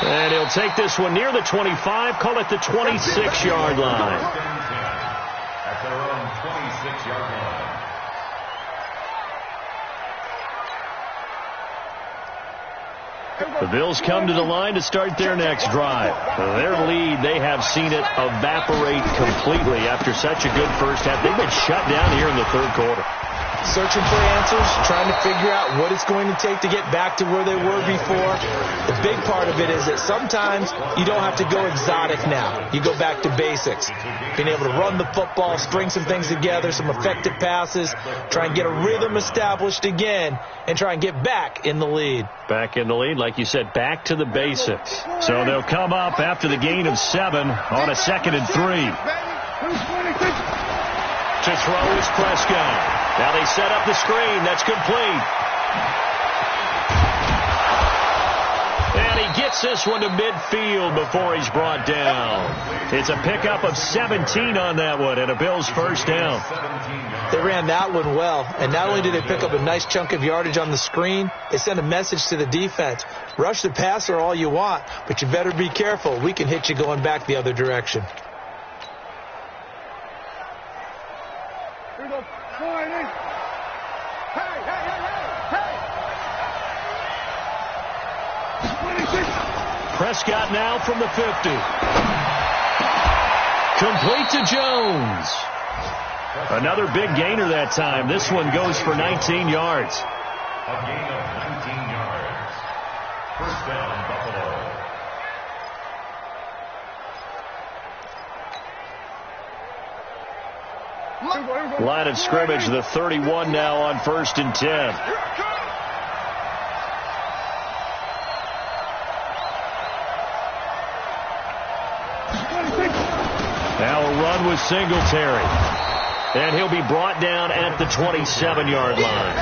And he'll take this one near the 25, call it the 26-yard line. At their own 26-yard line. The Bills come to the line to start their next drive. Their lead, they have seen it evaporate completely after such a good first half. They've been shut down here in the third quarter. Searching for answers, trying to figure out what it's going to take to get back to where they were before. The big part of it is that sometimes you don't have to go exotic now. You go back to basics. Being able to run the football, string some things together, some effective passes, try and get a rhythm established again, and try and get back in the lead. Back in the lead, like you said, back to the basics. So they'll come up after the gain of 7 on a 2nd and 3. To throw is Prescott. Now they set up the screen. That's complete. And he gets this one to midfield before he's brought down. It's a pickup of 17 on that one and a Bills first down. They ran that one well, and not only did they pick up a nice chunk of yardage on the screen, they sent a message to the defense. Rush the passer all you want, but you better be careful. We can hit you going back the other direction. Prescott now from the 50. Complete to Jones. Another big gainer that time. This one goes for 19 yards. A gain of 19 yards. First down, Buffalo. Line of scrimmage, the 31 now on 1st and 10. Now a run with Singletary. And he'll be brought down at the 27-yard line.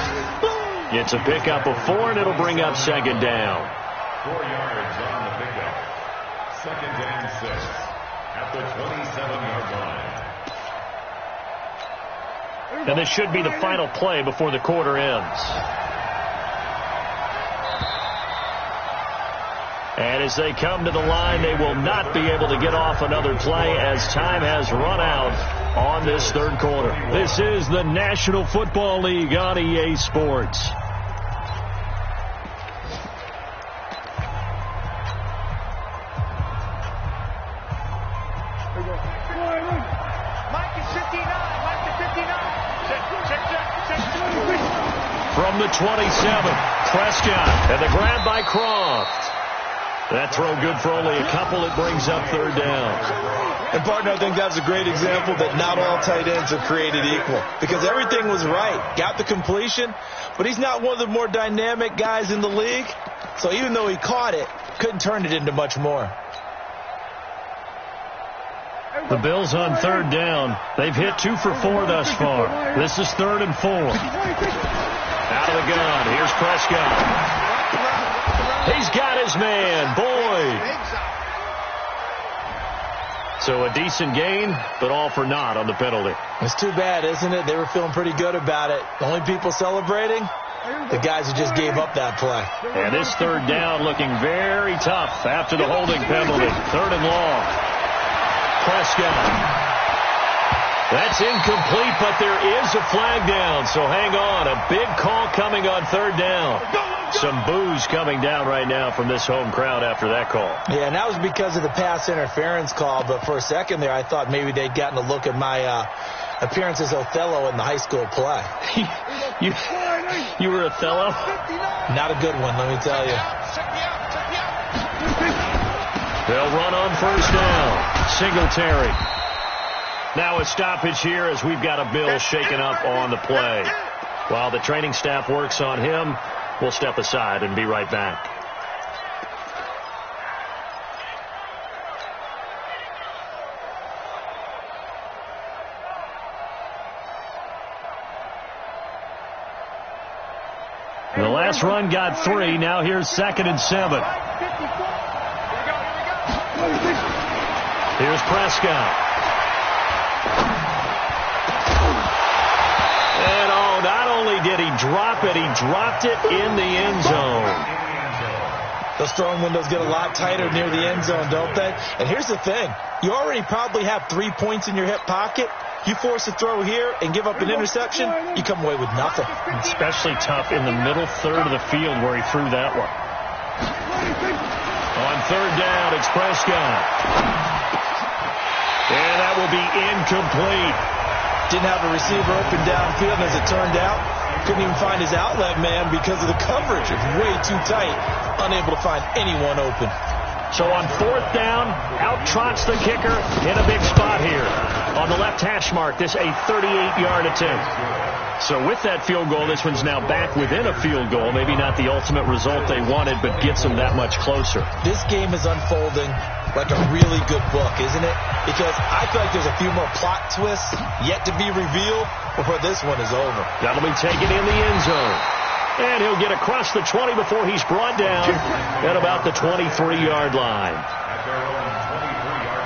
It's a pickup of 4, and it'll bring up 2nd down. 4 yards on the pickup. 2nd and 6 at the 27-yard line. And this should be the final play before the quarter ends. And as they come to the line, they will not be able to get off another play as time has run out on this 3rd quarter. This is the National Football League on EA Sports. From the 27, Prescott, and the grab by Croft. That throw good for only a couple. It brings up 3rd down. And, partner, I think that's a great example that not all tight ends are created equal. Because everything was right. Got the completion, but he's not one of the more dynamic guys in the league. So even though he caught it, couldn't turn it into much more. The Bills on 3rd down. They've hit 2 for 4 thus far. This is 3rd and 4. Out of the gun. Here's Prescott. He's got his man, Boyd. So a decent gain, but all for naught on the penalty. It's too bad, isn't it? They were feeling pretty good about it. The only people celebrating, the guys who just gave up that play. And this 3rd down looking very tough after the holding penalty. 3rd and long. Prescott. That's incomplete, but there is a flag down, so hang on. A big call coming on 3rd down. Some boos coming down right now from this home crowd after that call. Yeah, and that was because of the pass interference call, but for a second there I thought maybe they'd gotten a look at my appearance as Othello in the high school play. You were Othello? Not a good one, let me tell you. They'll run on 1st down. Singletary. Now a stoppage here as we've got a Bill shaken up on the play. While the training staff works on him, we'll step aside and be right back. The last run got 3. Now here's 2nd and 7. Here's Prescott. And not only did he drop it, he dropped it in the end zone. Those throwing windows get a lot tighter near the end zone, don't they? And here's the thing. You already probably have 3 points in your hip pocket. You force a throw here and give up an interception, you come away with nothing. Especially tough in the middle third of the field where he threw that one. On 3rd down, it's Prescott. And that will be incomplete. Didn't have a receiver open downfield, and as it turned out, couldn't even find his outlet man because of the coverage. It's way too tight, unable to find anyone open. So on 4th down, out trots the kicker in a big spot here. On the left hash mark, this a 38-yard attempt. So with that field goal, this one's now back within a field goal. Maybe not the ultimate result they wanted, but gets them that much closer. This game is unfolding like a really good book, isn't it? Because I feel like there's a few more plot twists yet to be revealed before this one is over. That'll be taken in the end zone. And he'll get across the 20 before he's brought down at about the 23-yard line. At their own 23-yard line.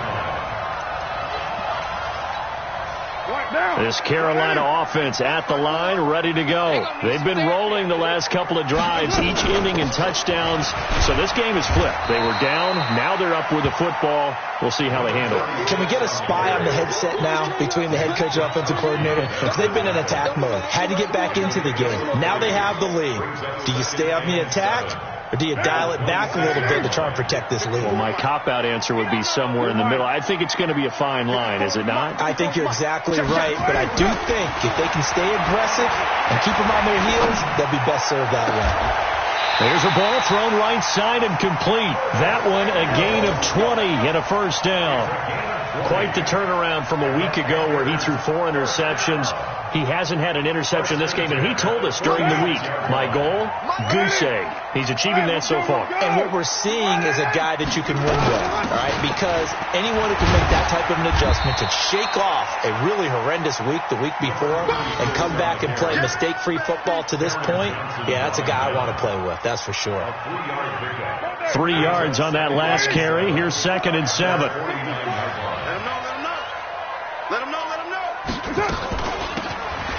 This Carolina offense at the line, ready to go. They've been rolling the last couple of drives, each ending in touchdowns. So this game is flipped. They were down. Now they're up with the football. We'll see how they handle it. Can we get a spy on the headset now between the head coach and offensive coordinator? Because they've been in attack mode. Had to get back into the game. Now they have the lead. Do you stay on the attack Or do you dial it back a little bit to try and protect this lead? Well, my cop-out answer would be somewhere in the middle. I think it's going to be a fine line, is it not? I think you're exactly right, but I do think if they can stay aggressive and keep them on their heels, they'll be best served that way. There's a ball thrown right side and complete. That one a gain of 20 and a first down. Quite the turnaround from a week ago where he threw 4 interceptions. He hasn't had an interception this game, and he told us during the week, my goal, goose egg. He's achieving that so far. And what we're seeing is a guy that you can win with, all right? Because anyone who can make that type of an adjustment to shake off a really horrendous week the week before and come back and play mistake-free football to this point, yeah, that's a guy I want to play with, that's for sure. 3 yards on that last carry. Here's 2nd and 7. Let him know.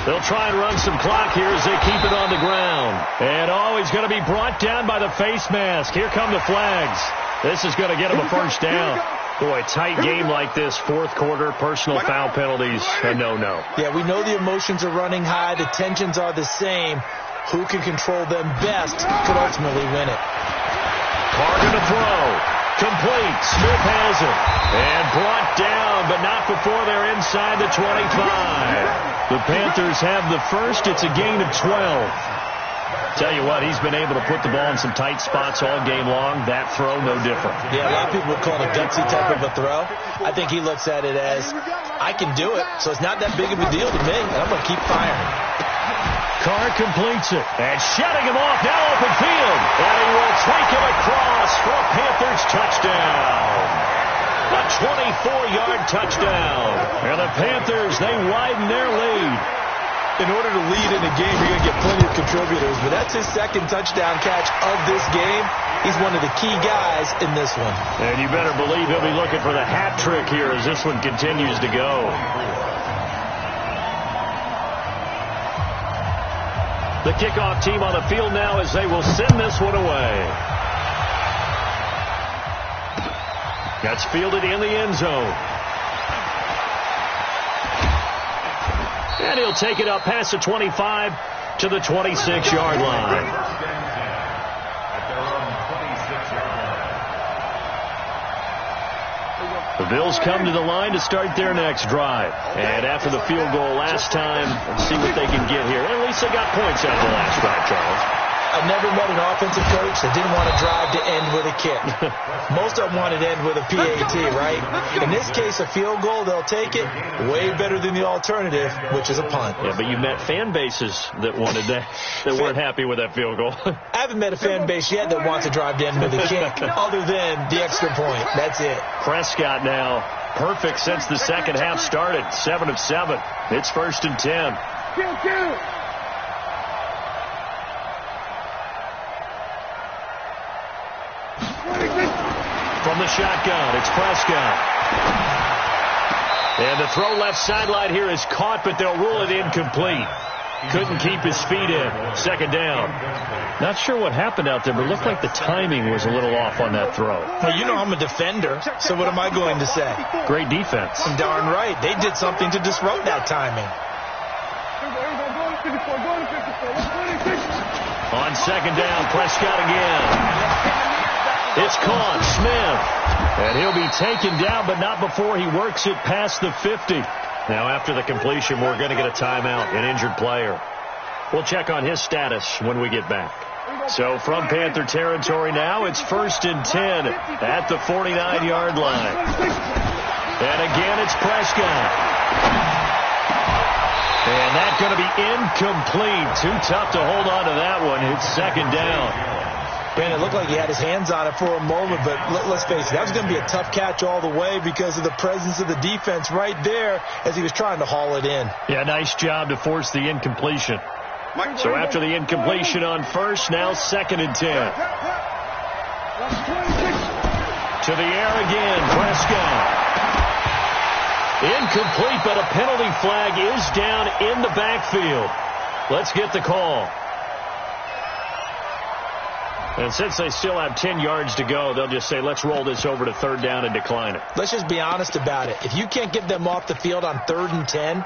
They'll try and run some clock here as they keep it on the ground. And he's going to be brought down by the face mask. Here come the flags. This is going to get him a first down. Boy, a tight game like this, fourth quarter, personal foul penalties, a no-no. Yeah, we know the emotions are running high. The tensions are the same. Who can control them best could ultimately win it. Carr going to throw. Complete. Smith has it. And brought down, but not before they're inside the 25. The Panthers have the first. It's a gain of 12. Tell you what, he's been able to put the ball in some tight spots all game long. That throw, no different. Yeah, a lot of people would call it a gutsy type of a throw. I think he looks at it as, I can do it, so it's not that big of a deal to me, and I'm going to keep firing. Carr completes it. And shutting him off, now open field. And he will take him across for a Panthers touchdown. A 24-yard touchdown. And the Panthers, they widen their lead. In order to lead in a game, you're going to get plenty of contributors, but that's his 2nd touchdown catch of this game. He's one of the key guys in this one. And you better believe he'll be looking for the hat trick here as this one continues to go. The kickoff team on the field now as they will send this one away. That's fielded in the end zone. And he'll take it up past the 25 to the 26-yard line. The Bills come to the line to start their next drive. And after the field goal last time, let's see what they can get here. At least they got points out of the last drive, Charles. I've never met an offensive coach that didn't want to drive to end with a kick. Most of them want to end with a PAT, right? In this case, a field goal, they'll take it. Way better than the alternative, which is a punt. Yeah, but you met fan bases that wanted that, that weren't happy with that field goal. I haven't met a fan base yet that wants to drive to end with a kick, other than the extra point. That's it. Prescott now, perfect since the second half started. 7 of 7. It's 1st and 10. From the shotgun, it's Prescott. And the throw left sideline here is caught, but they'll rule it incomplete. Couldn't keep his feet in. 2nd down. Not sure what happened out there, but it looked like the timing was a little off on that throw. Well, you know I'm a defender, so what am I going to say? Great defense. Darn right. They did something to disrupt that timing. On 2nd down, Prescott again. It's caught, Smith. And he'll be taken down, but not before he works it past the 50. Now, after the completion, we're going to get a timeout, an injured player. We'll check on his status when we get back. So, from Panther territory now, it's 1st and 10 at the 49-yard line. And again, it's Prescott. And that's going to be incomplete. Too tough to hold on to that one. It's 2nd down. Man, it looked like he had his hands on it for a moment, but let's face it, that was going to be a tough catch all the way because of the presence of the defense right there as he was trying to haul it in. Yeah, nice job to force the incompletion. So after the incompletion on 1st, now 2nd and 10. To the air again, Prescott. Incomplete, but a penalty flag is down in the backfield. Let's get the call. And since they still have 10 yards to go, they'll just say, let's roll this over to 3rd down and decline it. Let's just be honest about it. If you can't get them off the field on 3rd and 10,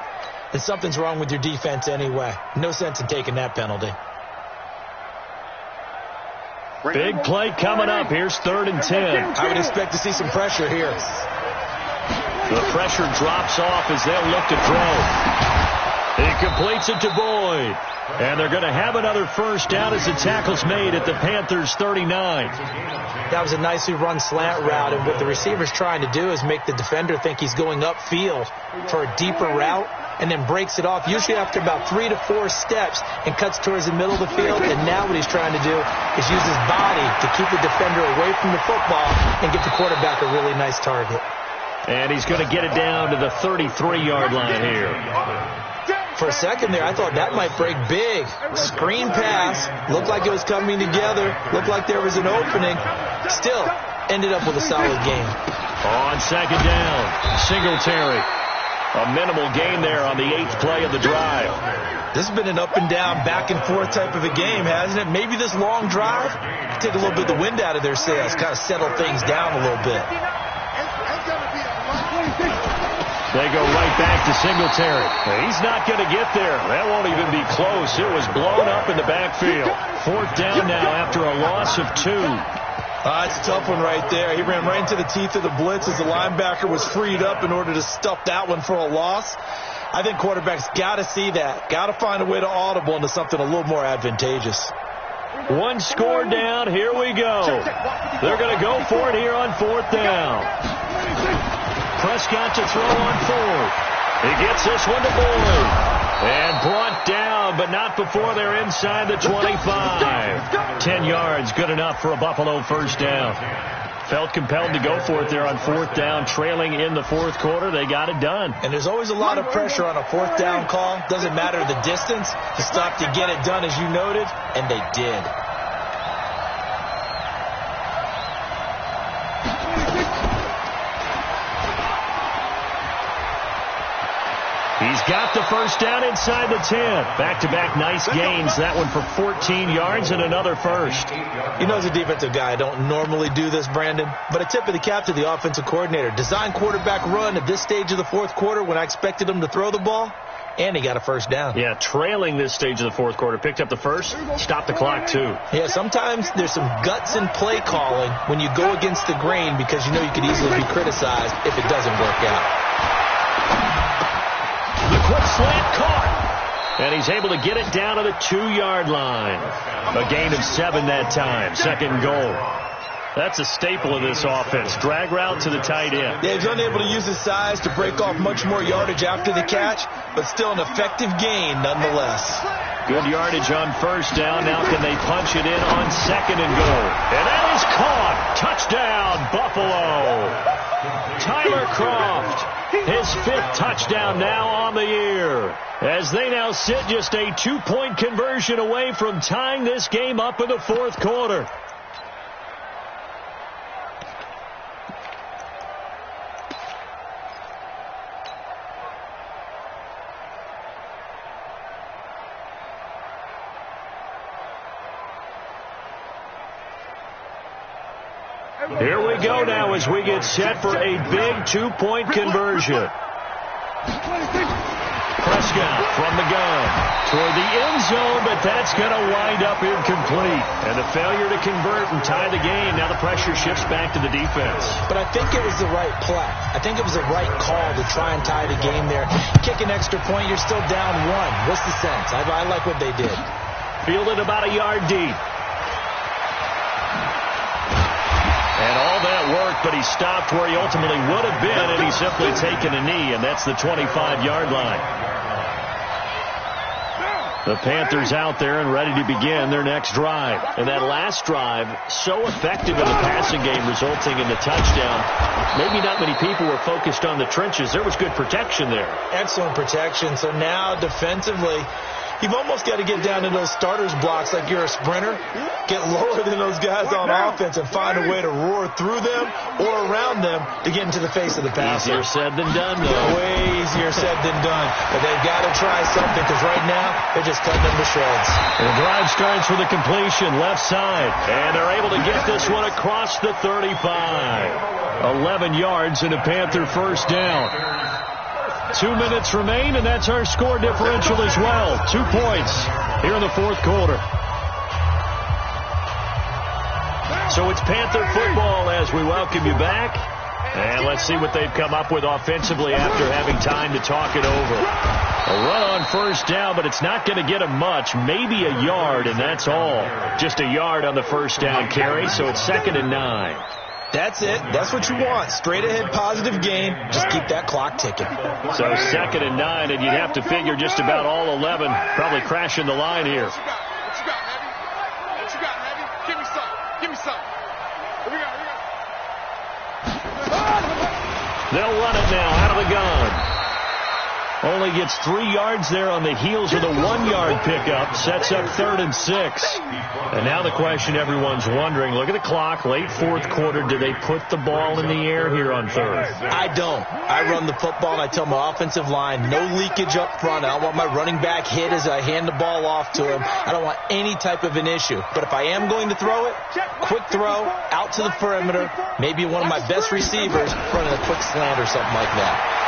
then something's wrong with your defense anyway. No sense in taking that penalty. Big play coming up. Here's 3rd and 10. I would expect to see some pressure here. The pressure drops off as they'll look to throw. He completes it to Boyd. And they're going to have another first down as the tackle's made at the Panthers' 39. That was a nicely run slant route, and what the receiver's trying to do is make the defender think he's going upfield for a deeper route, and then breaks it off, usually after about 3 to 4 steps, and cuts towards the middle of the field. And now what he's trying to do is use his body to keep the defender away from the football and get the quarterback a really nice target. And he's going to get it down to the 33-yard line here. For a second there, I thought that might break big. Screen pass. Looked like it was coming together. Looked like there was an opening. Still, ended up with a solid game. On 2nd down, Singletary. A minimal gain there on the 8th play of the drive. This has been an up and down, back and forth type of a game, hasn't it? Maybe this long drive take a little bit of the wind out of their sails, kind of settle things down a little bit. They go right back to Singletary. He's not going to get there. That won't even be close. It was blown up in the backfield. 4th down now after a loss of 2. It's a tough one right there. He ran right into the teeth of the blitz as the linebacker was freed up in order to stuff that one for a loss. I think quarterbacks got to see that. Got to find a way to audible into something a little more advantageous. 1 score down. Here we go. They're going to go for it here on 4th down. Prescott to throw on 4th. He gets this one to Boyd. And brought down, but not before they're inside the 25. 10 yards, good enough for a Buffalo first down. Felt compelled to go for it there on 4th down, trailing in the 4th quarter. They got it done. And there's always a lot of pressure on a 4th down call. Doesn't matter the distance. You stop to get it done, as you noted, and they did. He's got the first down inside the 10. Back-to-back nice gains. That one for 14 yards and another first. You know, as a defensive guy, I don't normally do this, Brandon, but a tip of the cap to the offensive coordinator. Design quarterback run at this stage of the 4th quarter when I expected him to throw the ball, and he got a first down. Yeah, trailing this stage of the 4th quarter. Picked up the first, stopped the clock, too. Yeah, sometimes there's some guts in play calling when you go against the grain because you know you could easily be criticized if it doesn't work out. The quick slant caught. And he's able to get it down to the 2-yard line. A gain of 7 that time. 2nd goal. That's a staple of this offense. Drag route to the tight end. Yeah, he's unable to use his size to break off much more yardage after the catch, but still an effective gain nonetheless. Good yardage on first down. Now can they punch it in on 2nd and goal? And that is caught. Touchdown, Buffalo. Tyler Kroft, his 5th touchdown now on the year, as they now sit just a 2-point conversion away from tying this game up in the 4th quarter. Here we go now as we get set for a big 2-point conversion. Prescott from the gun toward the end zone, but that's going to wind up incomplete. And the failure to convert and tie the game. Now the pressure shifts back to the defense. But I think it was the right play. I think it was the right call to try and tie the game there. Kick an extra point, you're still down 1. What's the sense? I like what they did. Fielded about a yard deep. And all that worked, but he stopped where he ultimately would have been, and he's simply taken a knee, and that's the 25-yard line. The Panthers out there and ready to begin their next drive. And that last drive, so effective in the passing game, resulting in the touchdown. Maybe not many people were focused on the trenches. There was good protection there. Excellent protection. So now defensively, you've almost got to get down to those starters blocks like you're a sprinter. Get lower than those guys on offense and find a way to roar through them or around them to get into the face of the passer. Easier said than done, though. Way easier said than done. But they've got to try something because right now they're just cutting them to shreds. The drive starts with a completion left side. And they're able to get this one across the 35. 11 yards and a Panther first down. 2 minutes remain, and that's our score differential as well. 2 points here in the 4th quarter. So it's Panther football as we welcome you back. And let's see what they've come up with offensively after having time to talk it over. A run on first down, but it's not going to get them much. Maybe a yard, and that's all. Just a yard on the first down carry, so it's 2nd and 9. That's it. That's what you want. Straight ahead, positive gain. Just keep that clock ticking. So 2nd and 9, and you'd have to figure just about all 11 probably crashing the line here. What you got, Heavy? What you got, Heavy? Give me some. Give me some. Here we go. They'll run it now out of the gun. Only gets 3 yards there on the heels of the 1-yard pickup. Sets up 3rd and 6. And now the question everyone's wondering, look at the clock, late 4th quarter. Do they put the ball in the air here on 3rd? I don't. I run the football, and I tell my offensive line, no leakage up front. I don't want my running back hit as I hand the ball off to him. I don't want any type of an issue. But if I am going to throw it, quick throw, out to the perimeter, maybe one of my best receivers running a quick slant or something like that.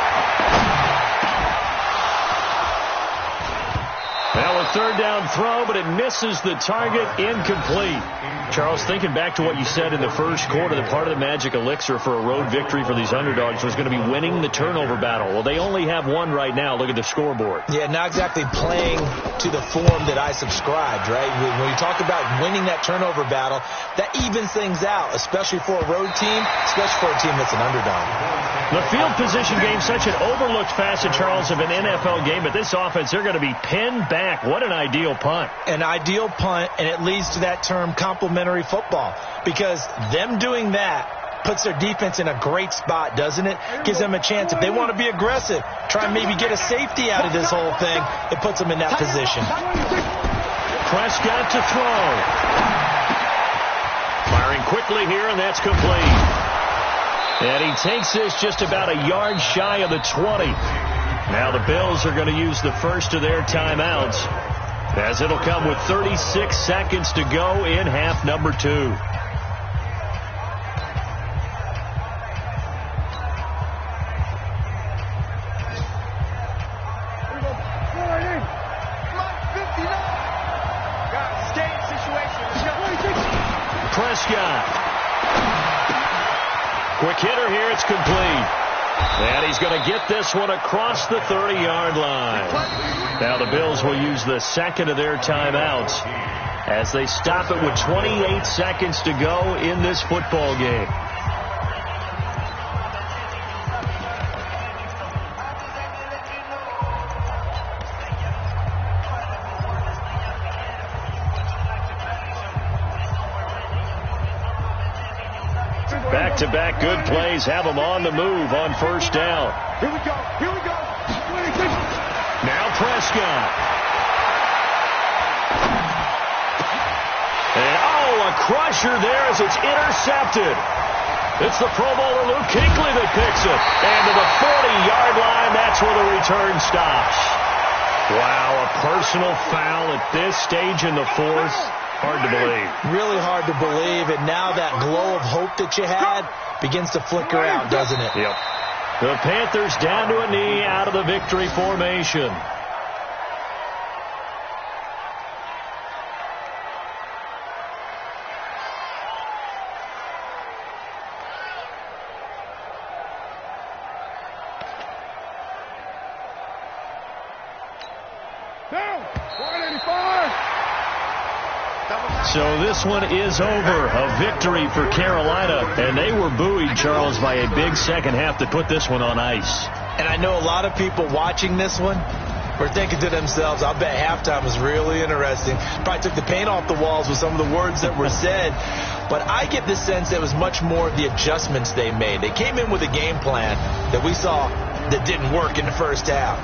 Now a 3rd down throw, but it misses the target, incomplete. Charles, thinking back to what you said in the first quarter, the part of the magic elixir for a road victory for these underdogs was going to be winning the turnover battle. Well, they only have one right now. Look at the scoreboard. Yeah, not exactly playing to the form that I subscribed, right? When you talk about winning that turnover battle, that evens things out, especially for a road team, especially for a team that's an underdog. The field position game, such an overlooked facet, Charles, of an NFL game, but this offense, they're going to be pinned back. What an ideal punt. An ideal punt, and it leads to that term complementary football, because them doing that puts their defense in a great spot, doesn't it? Gives them a chance. If they want to be aggressive, try and maybe get a safety out of this whole thing, it puts them in that position. Prescott to throw. Firing quickly here, and that's complete. And he takes this just about a yard shy of the 20. Now the Bills are going to use the first of their timeouts, as it'll come with 36 seconds to go in half number 2. Prescott. Quick hitter here, it's complete. And he's going to get this one across the 30-yard line. Now the Bills will use the second of their timeouts as they stop it with 28 seconds to go in this football game. Back-to-back good plays have them on the move on first down. Here we go. Now Prescott. And a crusher there as it's intercepted. It's the Pro Bowler Luke Kuechly that picks it. And to the 40-yard line, that's where the return stops. Wow, a personal foul at this stage in the 4th. Hard to believe. Really hard to believe, and now that glow of hope that you had begins to flicker out, doesn't it? Yep. The Panthers down to a knee out of the victory formation. So this one is over. A victory for Carolina. And they were buoyed, Charles, by a big second half that put this one on ice. And I know a lot of people watching this one were thinking to themselves, I bet halftime was really interesting. Probably took the paint off the walls with some of the words that were said. But I get the sense that it was much more of the adjustments they made. They came in with a game plan that we saw that didn't work in the first half.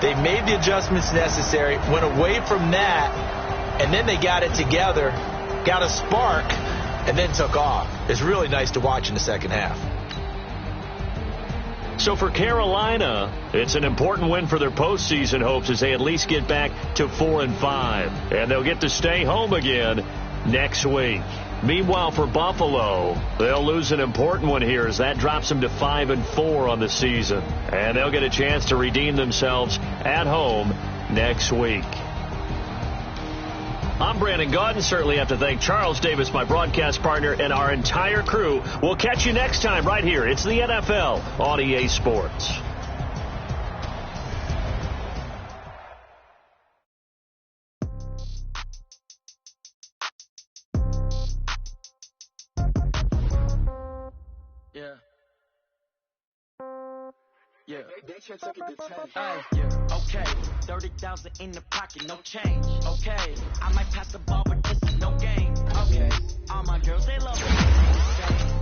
They made the adjustments necessary, went away from that, and then they got it together, got a spark, and then took off. It's really nice to watch in the second half. So for Carolina, it's an important win for their postseason hopes as they at least get back to 4-5. And they'll get to stay home again next week. Meanwhile, for Buffalo, they'll lose an important one here as that drops them to 5-4 on the season. And they'll get a chance to redeem themselves at home next week. I'm Brandon Gaudin. Certainly have to thank Charles Davis, my broadcast partner, and our entire crew. We'll catch you next time right here. It's the NFL on EA Sports. Okay, 30,000 in the pocket, no change. Okay, I might pass the ball, but this is no game. Okay, all my girls, they love me.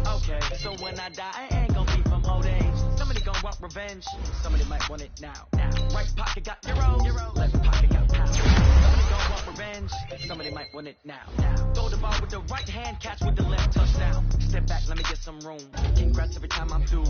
Okay, so when I die, I ain't gonna be from old age. Somebody gonna want revenge, somebody might want it now. Right pocket got euro, left pocket got pound. Somebody gonna want revenge, somebody might want it now. Throw the ball with the right hand, catch with the left, touchdown. Step back, let me get some room. Congrats every time I'm through.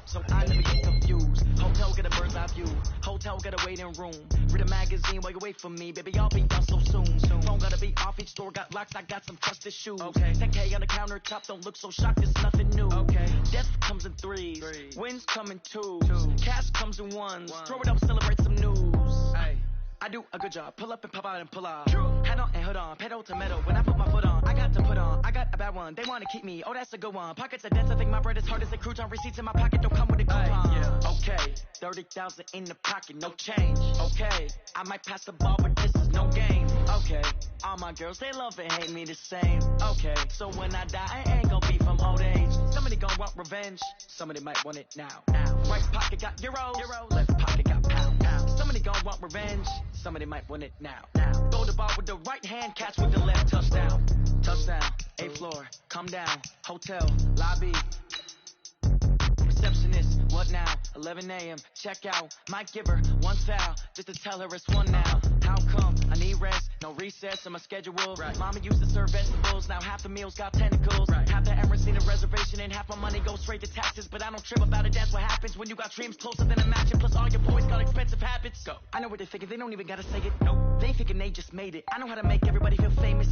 So I never get confused. Hotel get a bird's eye view. Hotel get a waiting room. Read a magazine while you wait for me. Baby, I'll be done so soon. Phone gotta be off, each store got locks. I got some trusted shoes. Okay. 10K on the countertop, don't look so shocked, it's nothing new. Okay. Death comes in threes. Wins come in twos. Cash comes in ones. Throw it up, celebrate some news. Ay. I do a good job. Pull up and pop out and pull off. Head on and hood on. Pedal to metal. When I put my foot on, I got to put on. I got a bad one. They want to keep me. Oh, that's a good one. Pockets are dense. I think my bread is hard as a crouton. Receipts in my pocket don't come with a coupon. Okay. 30,000 in the pocket. No change. Okay. I might pass the ball, but this is no game. Okay. All my girls, they love and hate me the same. Okay. So when I die, I ain't gonna be from old age. Somebody gonna want revenge. Somebody might want it now. Right pocket got euros. Left pocket got pound. Somebody gonna want revenge. Somebody might want it now. Throw the ball with the right hand, catch with the left, touchdown. Touchdown, 8th floor, come down, hotel, lobby. Receptionist, what now? 11 a.m., check out. Might give her one foul, just to tell her it's one now. How come? I need rest, no recess in my schedule. Right. Mama used to serve vegetables, now half the meals got tentacles. Right. Half the Emirates need a reservation and half my money goes straight to taxes. But I don't trip about it, that's what happens when you got dreams closer than a match. And plus all your boys got expensive habits. Go. I know what they're thinking, they don't even gotta say it. Nope. They thinking they just made it. I know how to make everybody feel famous.